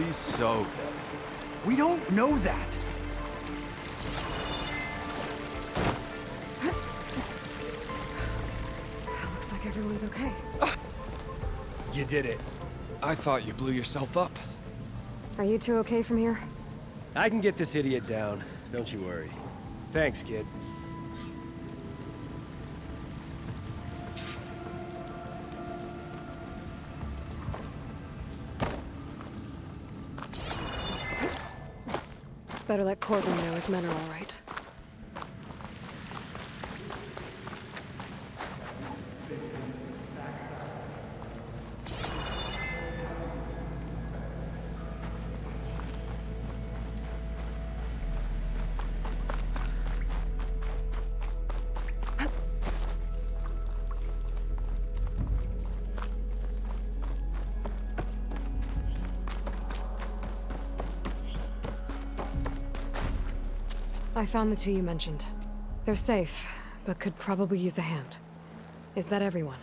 She's so dead. We don't know that. Looks like everyone's okay. You did it. I thought you blew yourself up. Are you two okay from here? I can get this idiot down. Don't you worry. Thanks, kid. Better let Corbin know his men are all right. I found the two you mentioned. They're safe, but could probably use a hand. Is that everyone?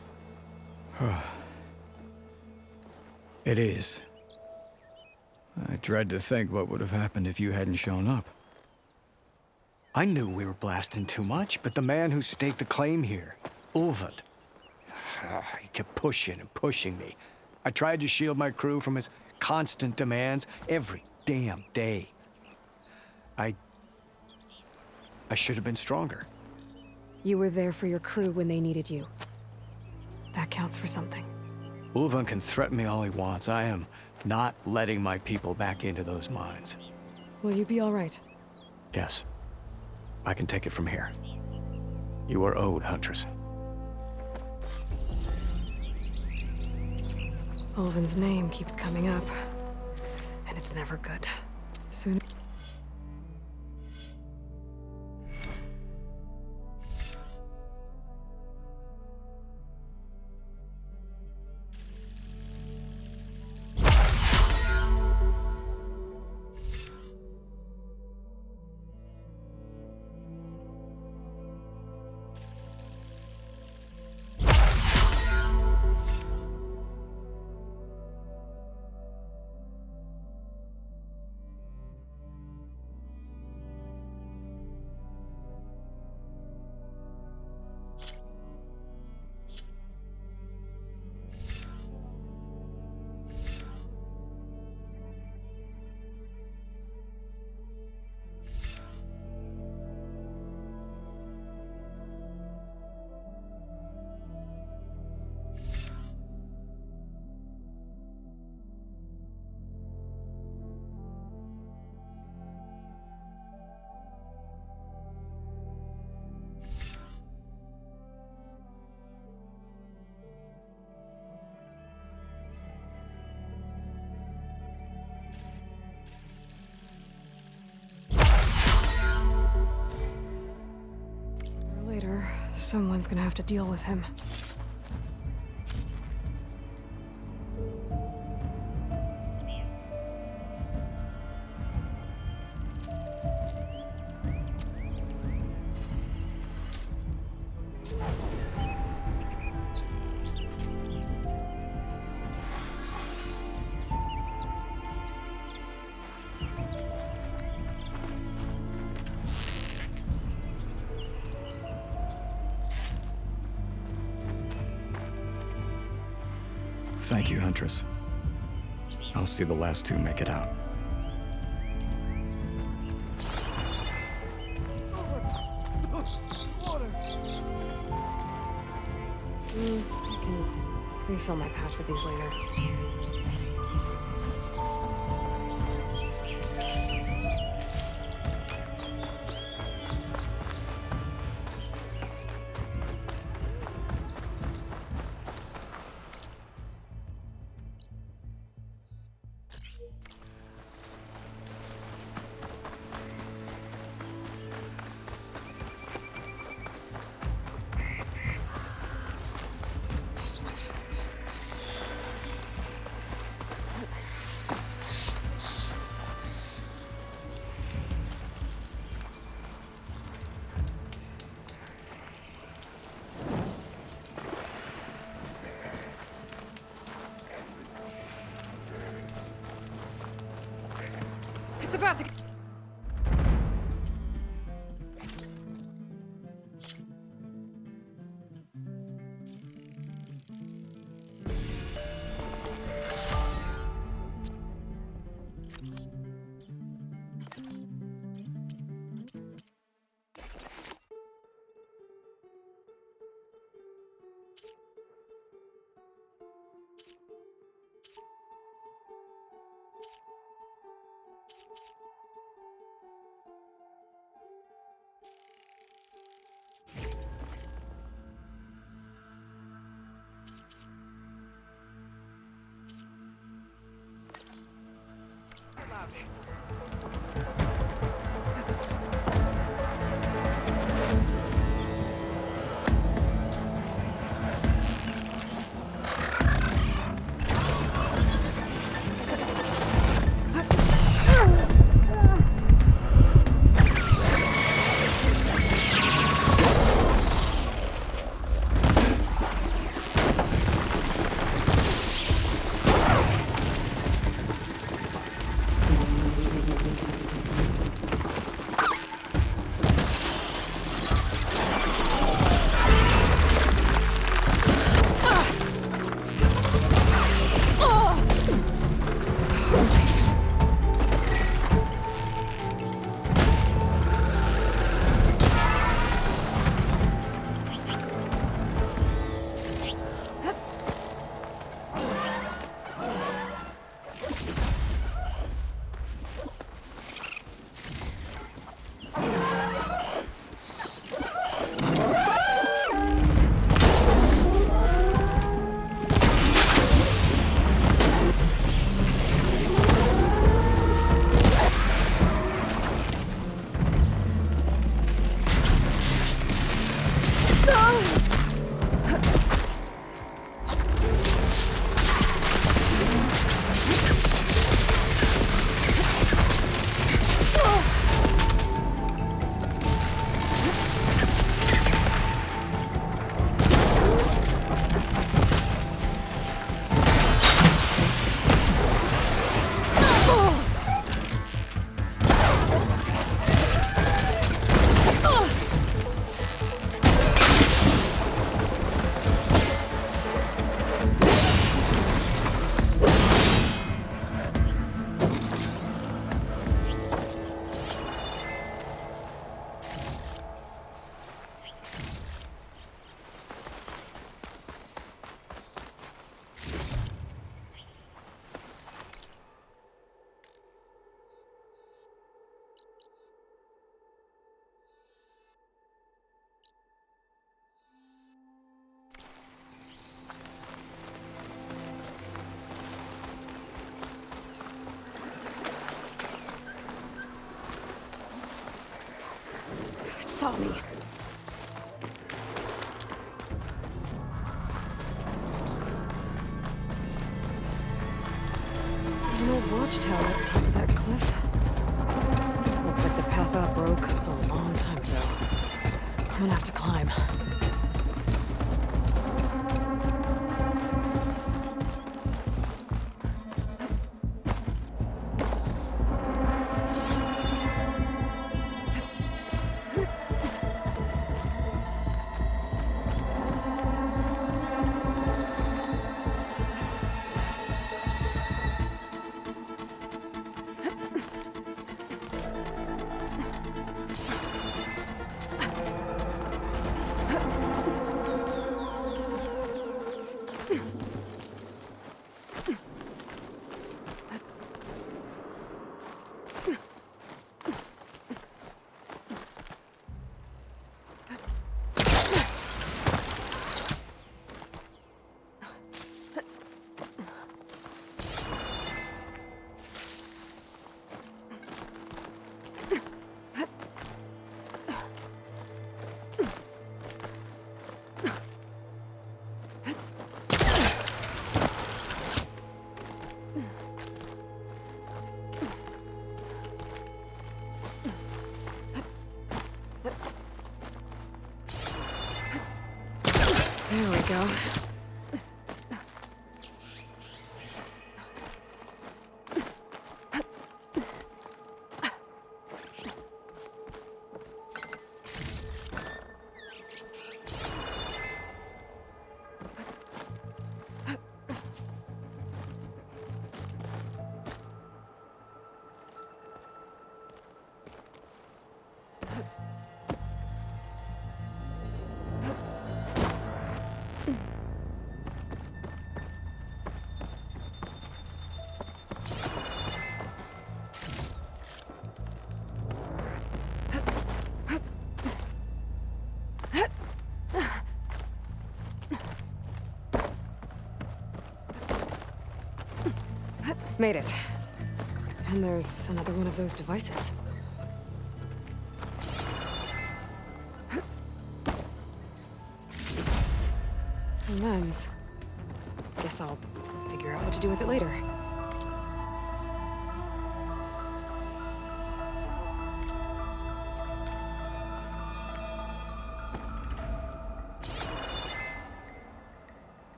It is. I dread to think what would have happened if you hadn't shown up. I knew we were blasting too much, but the man who staked the claim here, Ulfund, he kept pushing and pushing me. I tried to shield my crew from his constant demands every damn day. I should have been stronger. You were there for your crew when they needed you. That counts for something. Ulfund can threaten me all he wants. I am not letting my people back into those mines. Will you be all right? Yes. I can take it from here. You are owed, Huntress. Ulvin's name keeps coming up, and it's never good. Soon... Later, someone's gonna have to deal with him. Thank you, Huntress. I'll see the last two make it out. I can refill my pouch with these later. out. Saw me. An old watchtower at the top of that cliff. Looks like the path up broke a long time ago. I'm gonna have to climb. There we go. Made it. And there's another one of those devices. A lens. Guess I'll figure out what to do with it later.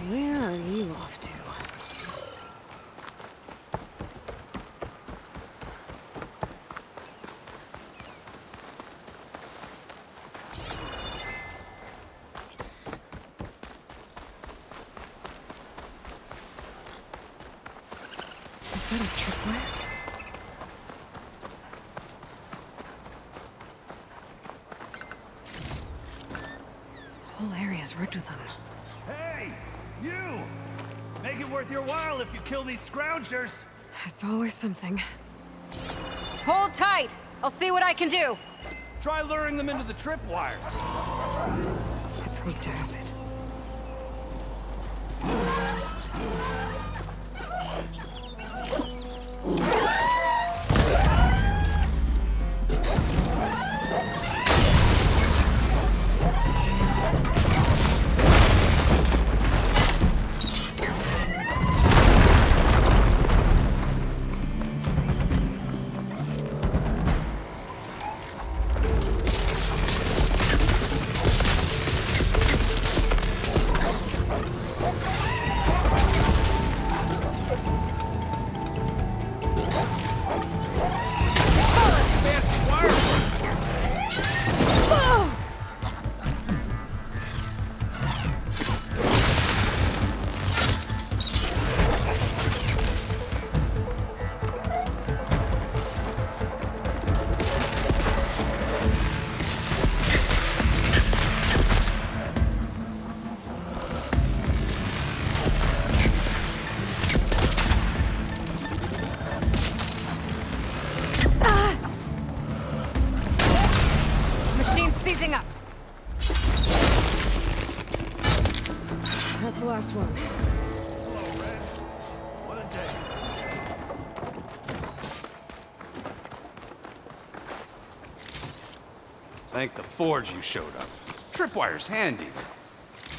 Where are you off to? Is that a tripwire? The whole area's rigged with them. Hey! You! Make it worth your while if you kill these scroungers! It's always something. Hold tight! I'll see what I can do! Try luring them into the tripwire. It's weak to acid. Seizing up. That's the last one. What a day. Thank the forge you showed up. Tripwire's handy.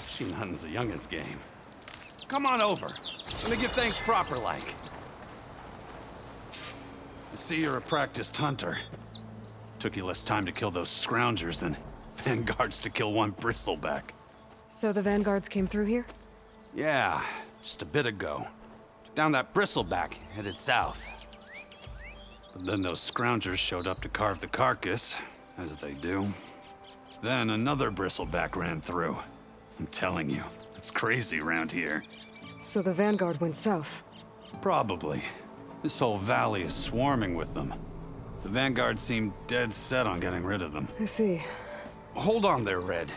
She nothing's a youngin's game. Come on over. Let me give thanks proper like. I see you're a practiced hunter. Took you less time to kill those scroungers than vanguards to kill one bristleback. So the vanguards came through here? Yeah, just a bit ago. Took down that bristleback, headed south. But then those scroungers showed up to carve the carcass, as they do. Then another bristleback ran through. I'm telling you, it's crazy around here. So the vanguard went south? Probably. This whole valley is swarming with them. The vanguard seemed dead set on getting rid of them. I see. Hold on there, Red.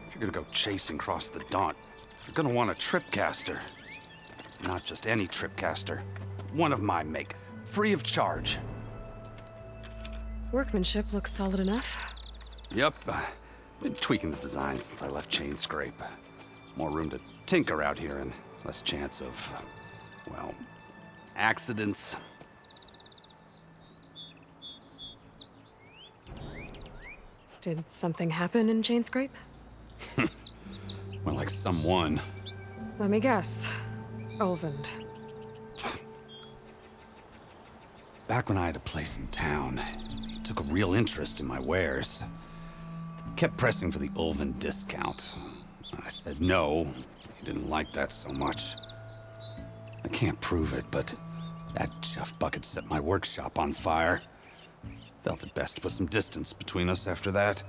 If you're gonna go chasing across the Daunt, you're gonna want a tripcaster. Not just any tripcaster. One of my make. Free of charge. Workmanship looks solid enough. Yep. Been tweaking the design since I left Chainscrape. More room to tinker out here and less chance of, well, accidents. Did something happen in Chainscrape? Well, like someone. Let me guess. Ulvund. Back when I had a place in town, he took a real interest in my wares. Kept pressing for the Ulvund discount. I said no. He didn't like that so much. I can't prove it, but that chuff bucket set my workshop on fire. Felt it best to put some distance between us after that.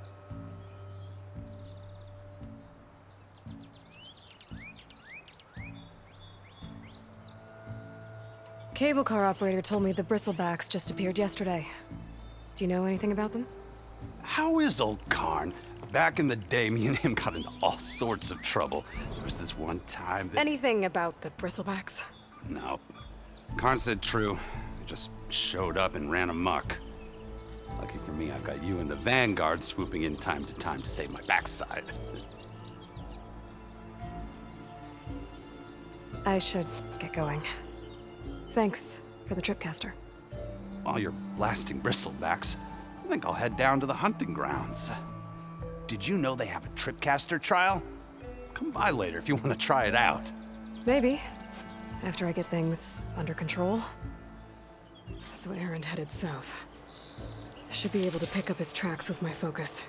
Cable car operator told me the bristlebacks just appeared yesterday. Do you know anything about them? How is old Karn? Back in the day, me and him got into all sorts of trouble. There was this one time that... Anything about the bristlebacks? No. Karn said true. He just showed up and ran amok. Lucky for me, I've got you and the Vanguard swooping in time to time to save my backside. I should get going. Thanks for the tripcaster. While you're blasting bristlebacks, I think I'll head down to the hunting grounds. Did you know they have a tripcaster trial? Come by later if you want to try it out. Maybe. After I get things under control. So Erend headed south. I should be able to pick up his tracks with my focus.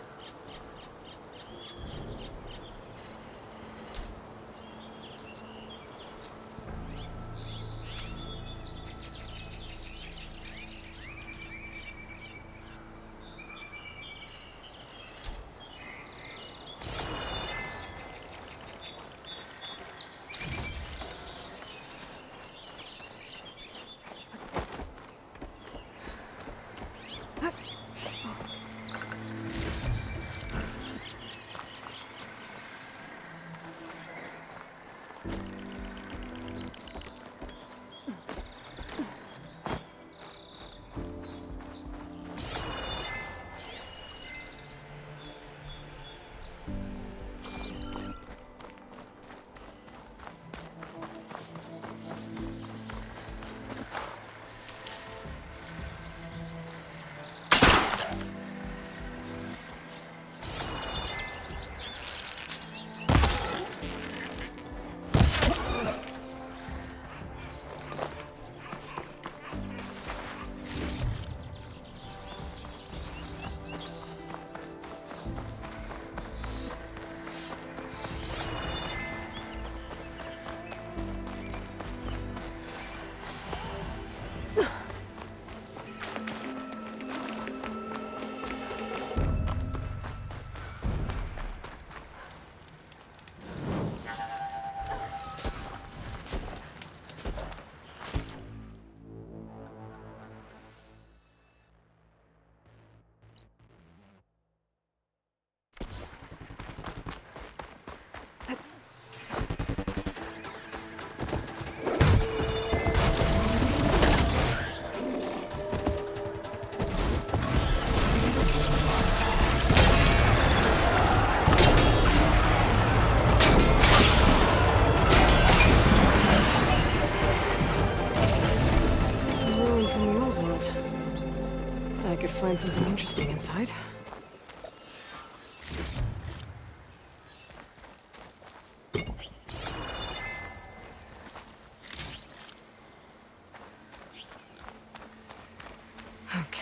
Find something interesting inside.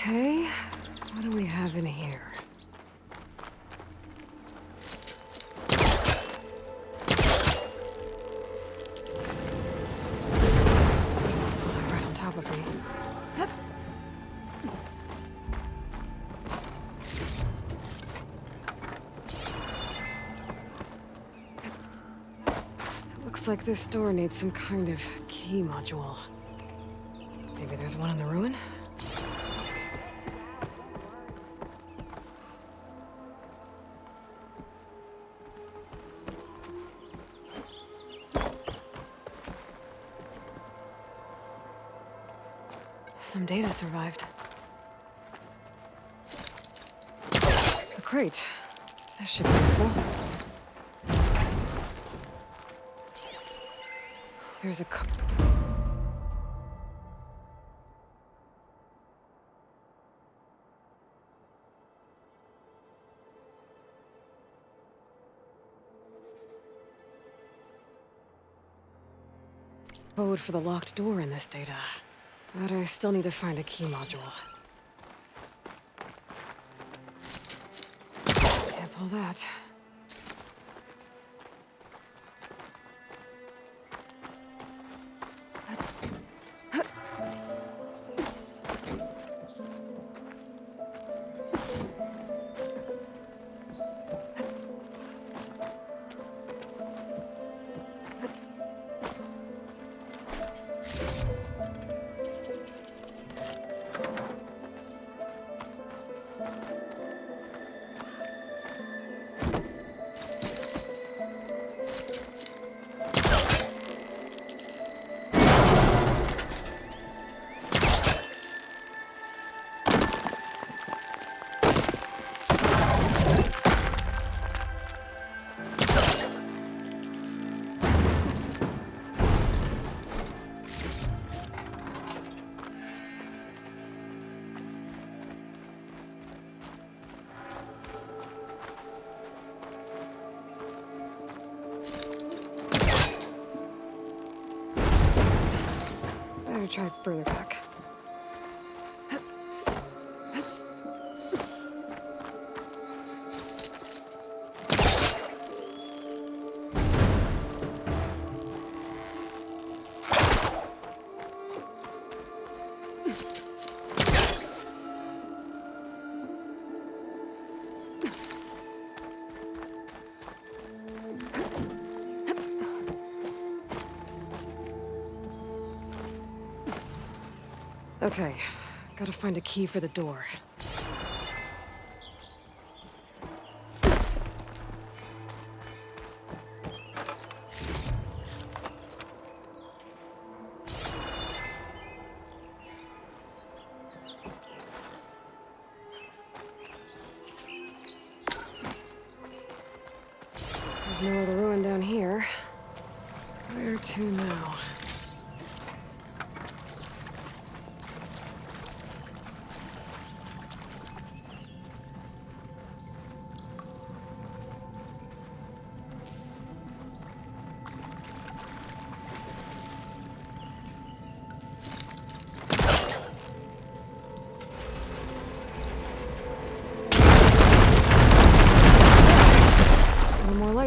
Okay, what do we have in here? Right on top of me. Looks like this door needs some kind of key module. Maybe there's one in the ruin? Some data survived. A crate. That should be useful. There's a code for the locked door in this data. But I still need to find a key module. Can't pull that. Better try further back. Okay, gotta find a key for the door. There's no other ruin down here. Where to now?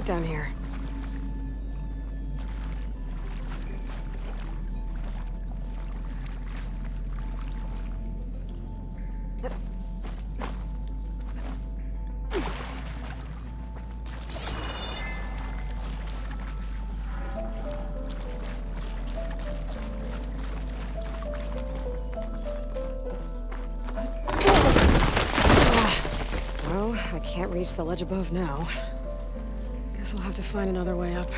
Down here. Well, I can't reach the ledge above now. Guess I'll have to find another way up.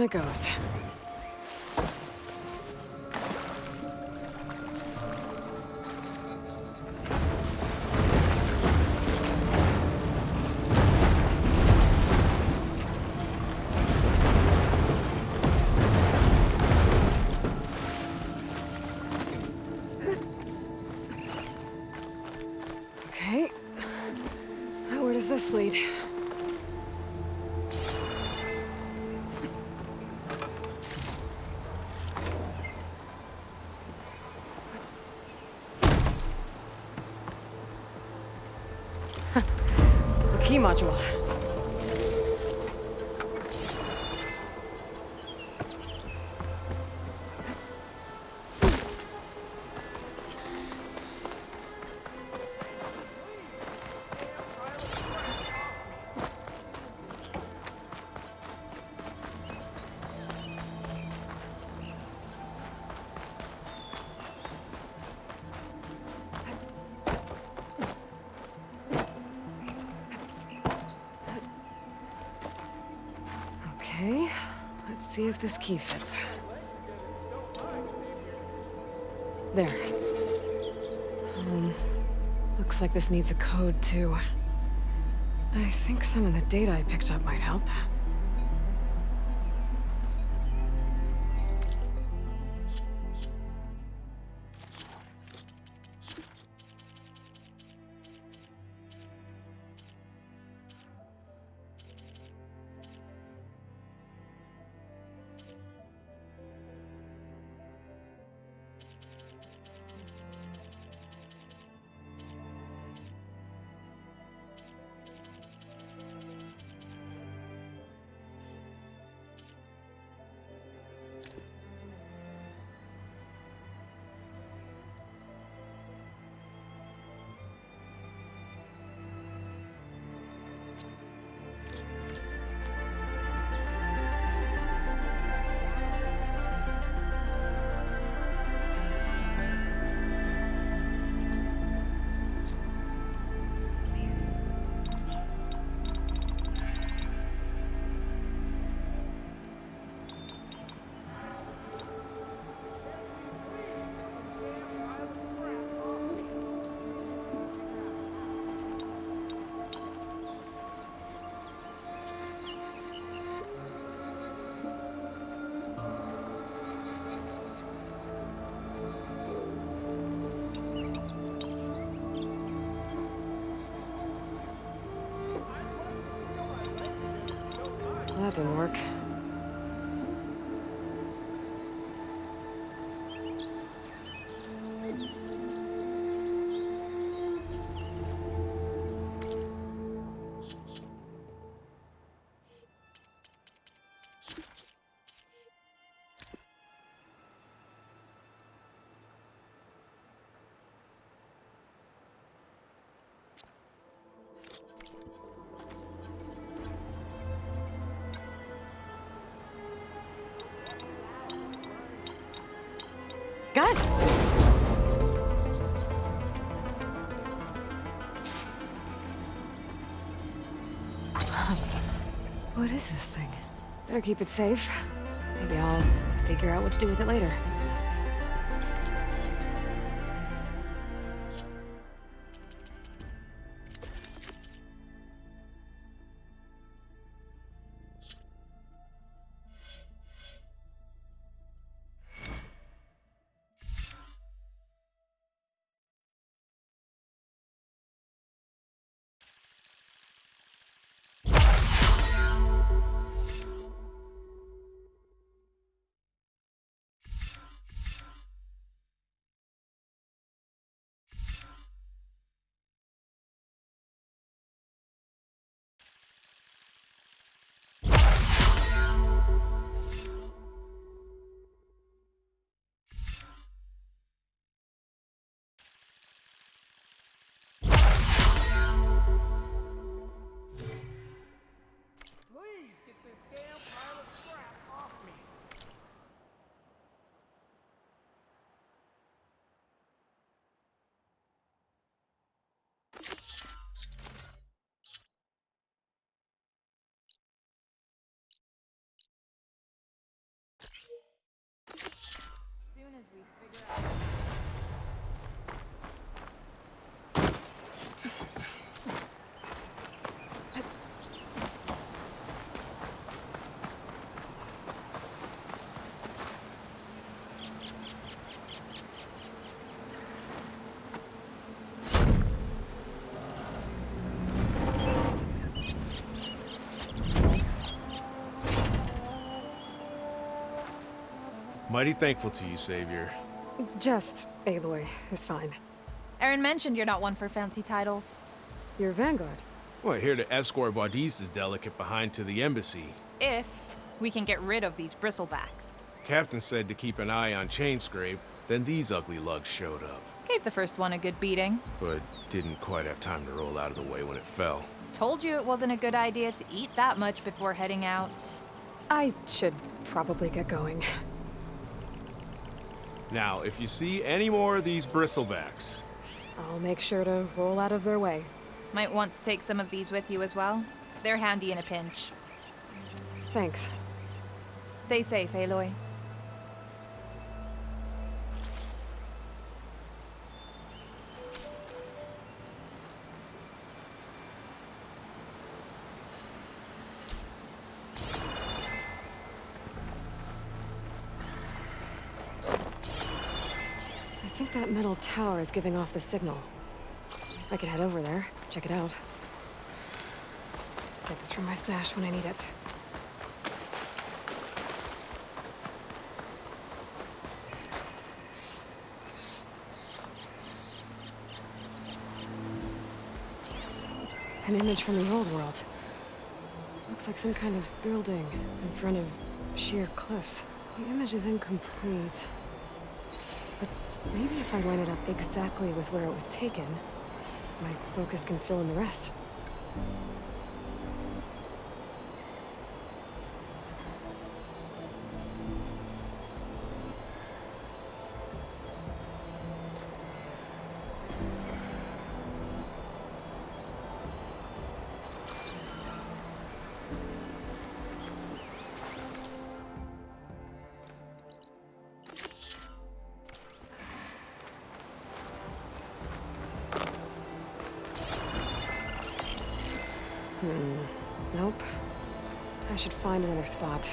it goes. Okay. Now where does this lead? The key module. Okay, let's see if this key fits. There. Looks like this needs a code too. I think some of the data I picked up might help. Well, that didn't work. Got it! What is this thing? Better keep it safe. Maybe I'll figure out what to do with it later. Mighty thankful to you, Savior. Just Aloy is fine. Aaron mentioned you're not one for fancy titles. You're Vanguard. Well, here to escort Wadis' delicate behind to the embassy. If we can get rid of these bristlebacks. Captain said to keep an eye on Chainscrape, then these ugly lugs showed up. Gave the first one a good beating. But didn't quite have time to roll out of the way when it fell. Told you it wasn't a good idea to eat that much before heading out. I should probably get going. Now, if you see any more of these bristlebacks... I'll make sure to roll out of their way. Might want to take some of these with you as well. They're handy in a pinch. Thanks. Stay safe, Aloy. I think that metal tower is giving off the signal. I could head over there, check it out. Get this from my stash when I need it. An image from the old world. Looks like some kind of building in front of sheer cliffs. The image is incomplete. But maybe if I line it up exactly with where it was taken, my focus can fill in the rest. Nope. I should find another spot.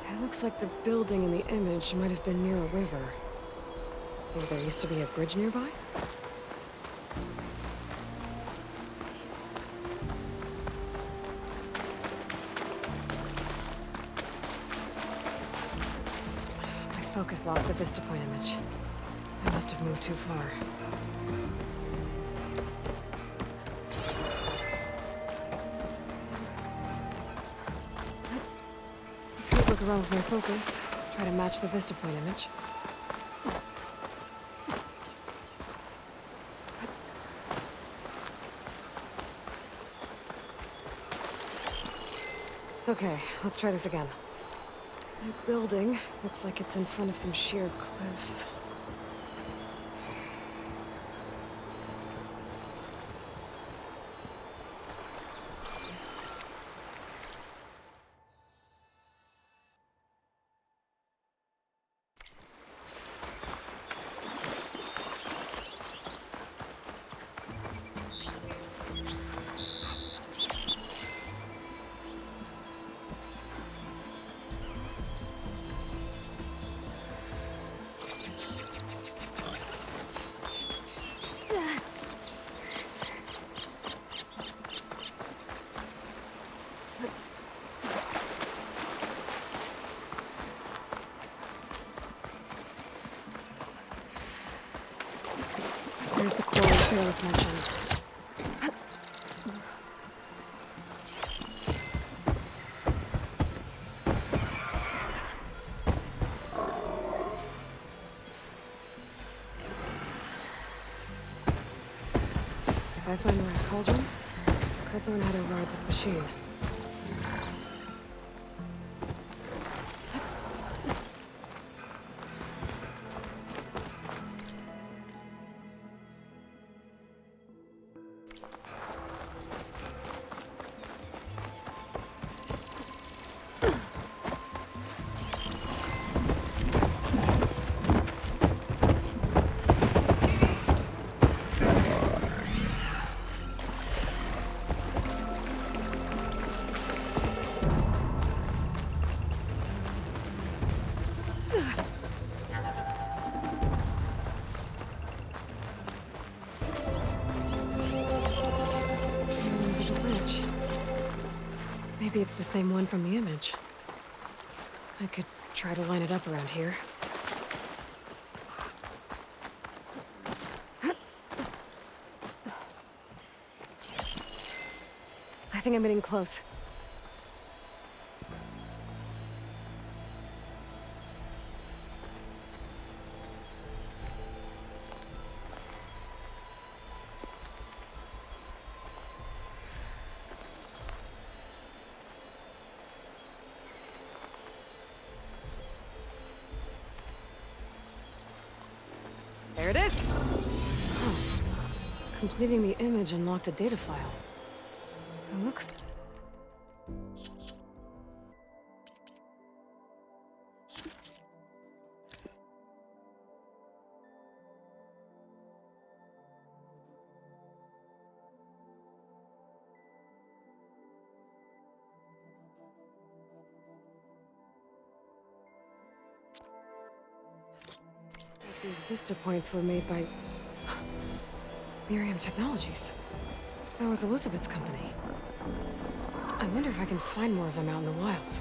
It looks like the building in the image might have been near a river. Maybe there used to be a bridge nearby? My focus lost the vista point image. I must have moved too far. I could look around with my focus, try to match the vista point image. Okay, let's try this again. That building looks like it's in front of some sheer cliffs. There's the quarry Fearless mentioned. If I find the right cauldron, I could learn how to ride this machine. Maybe it's the same one from the image. I could try to line it up around here. I think I'm getting close. There it is! Huh. Completing the image unlocked a data file. It looks... These vista points were made by... Miriam Technologies. That was Elizabeth's company. I wonder if I can find more of them out in the wild.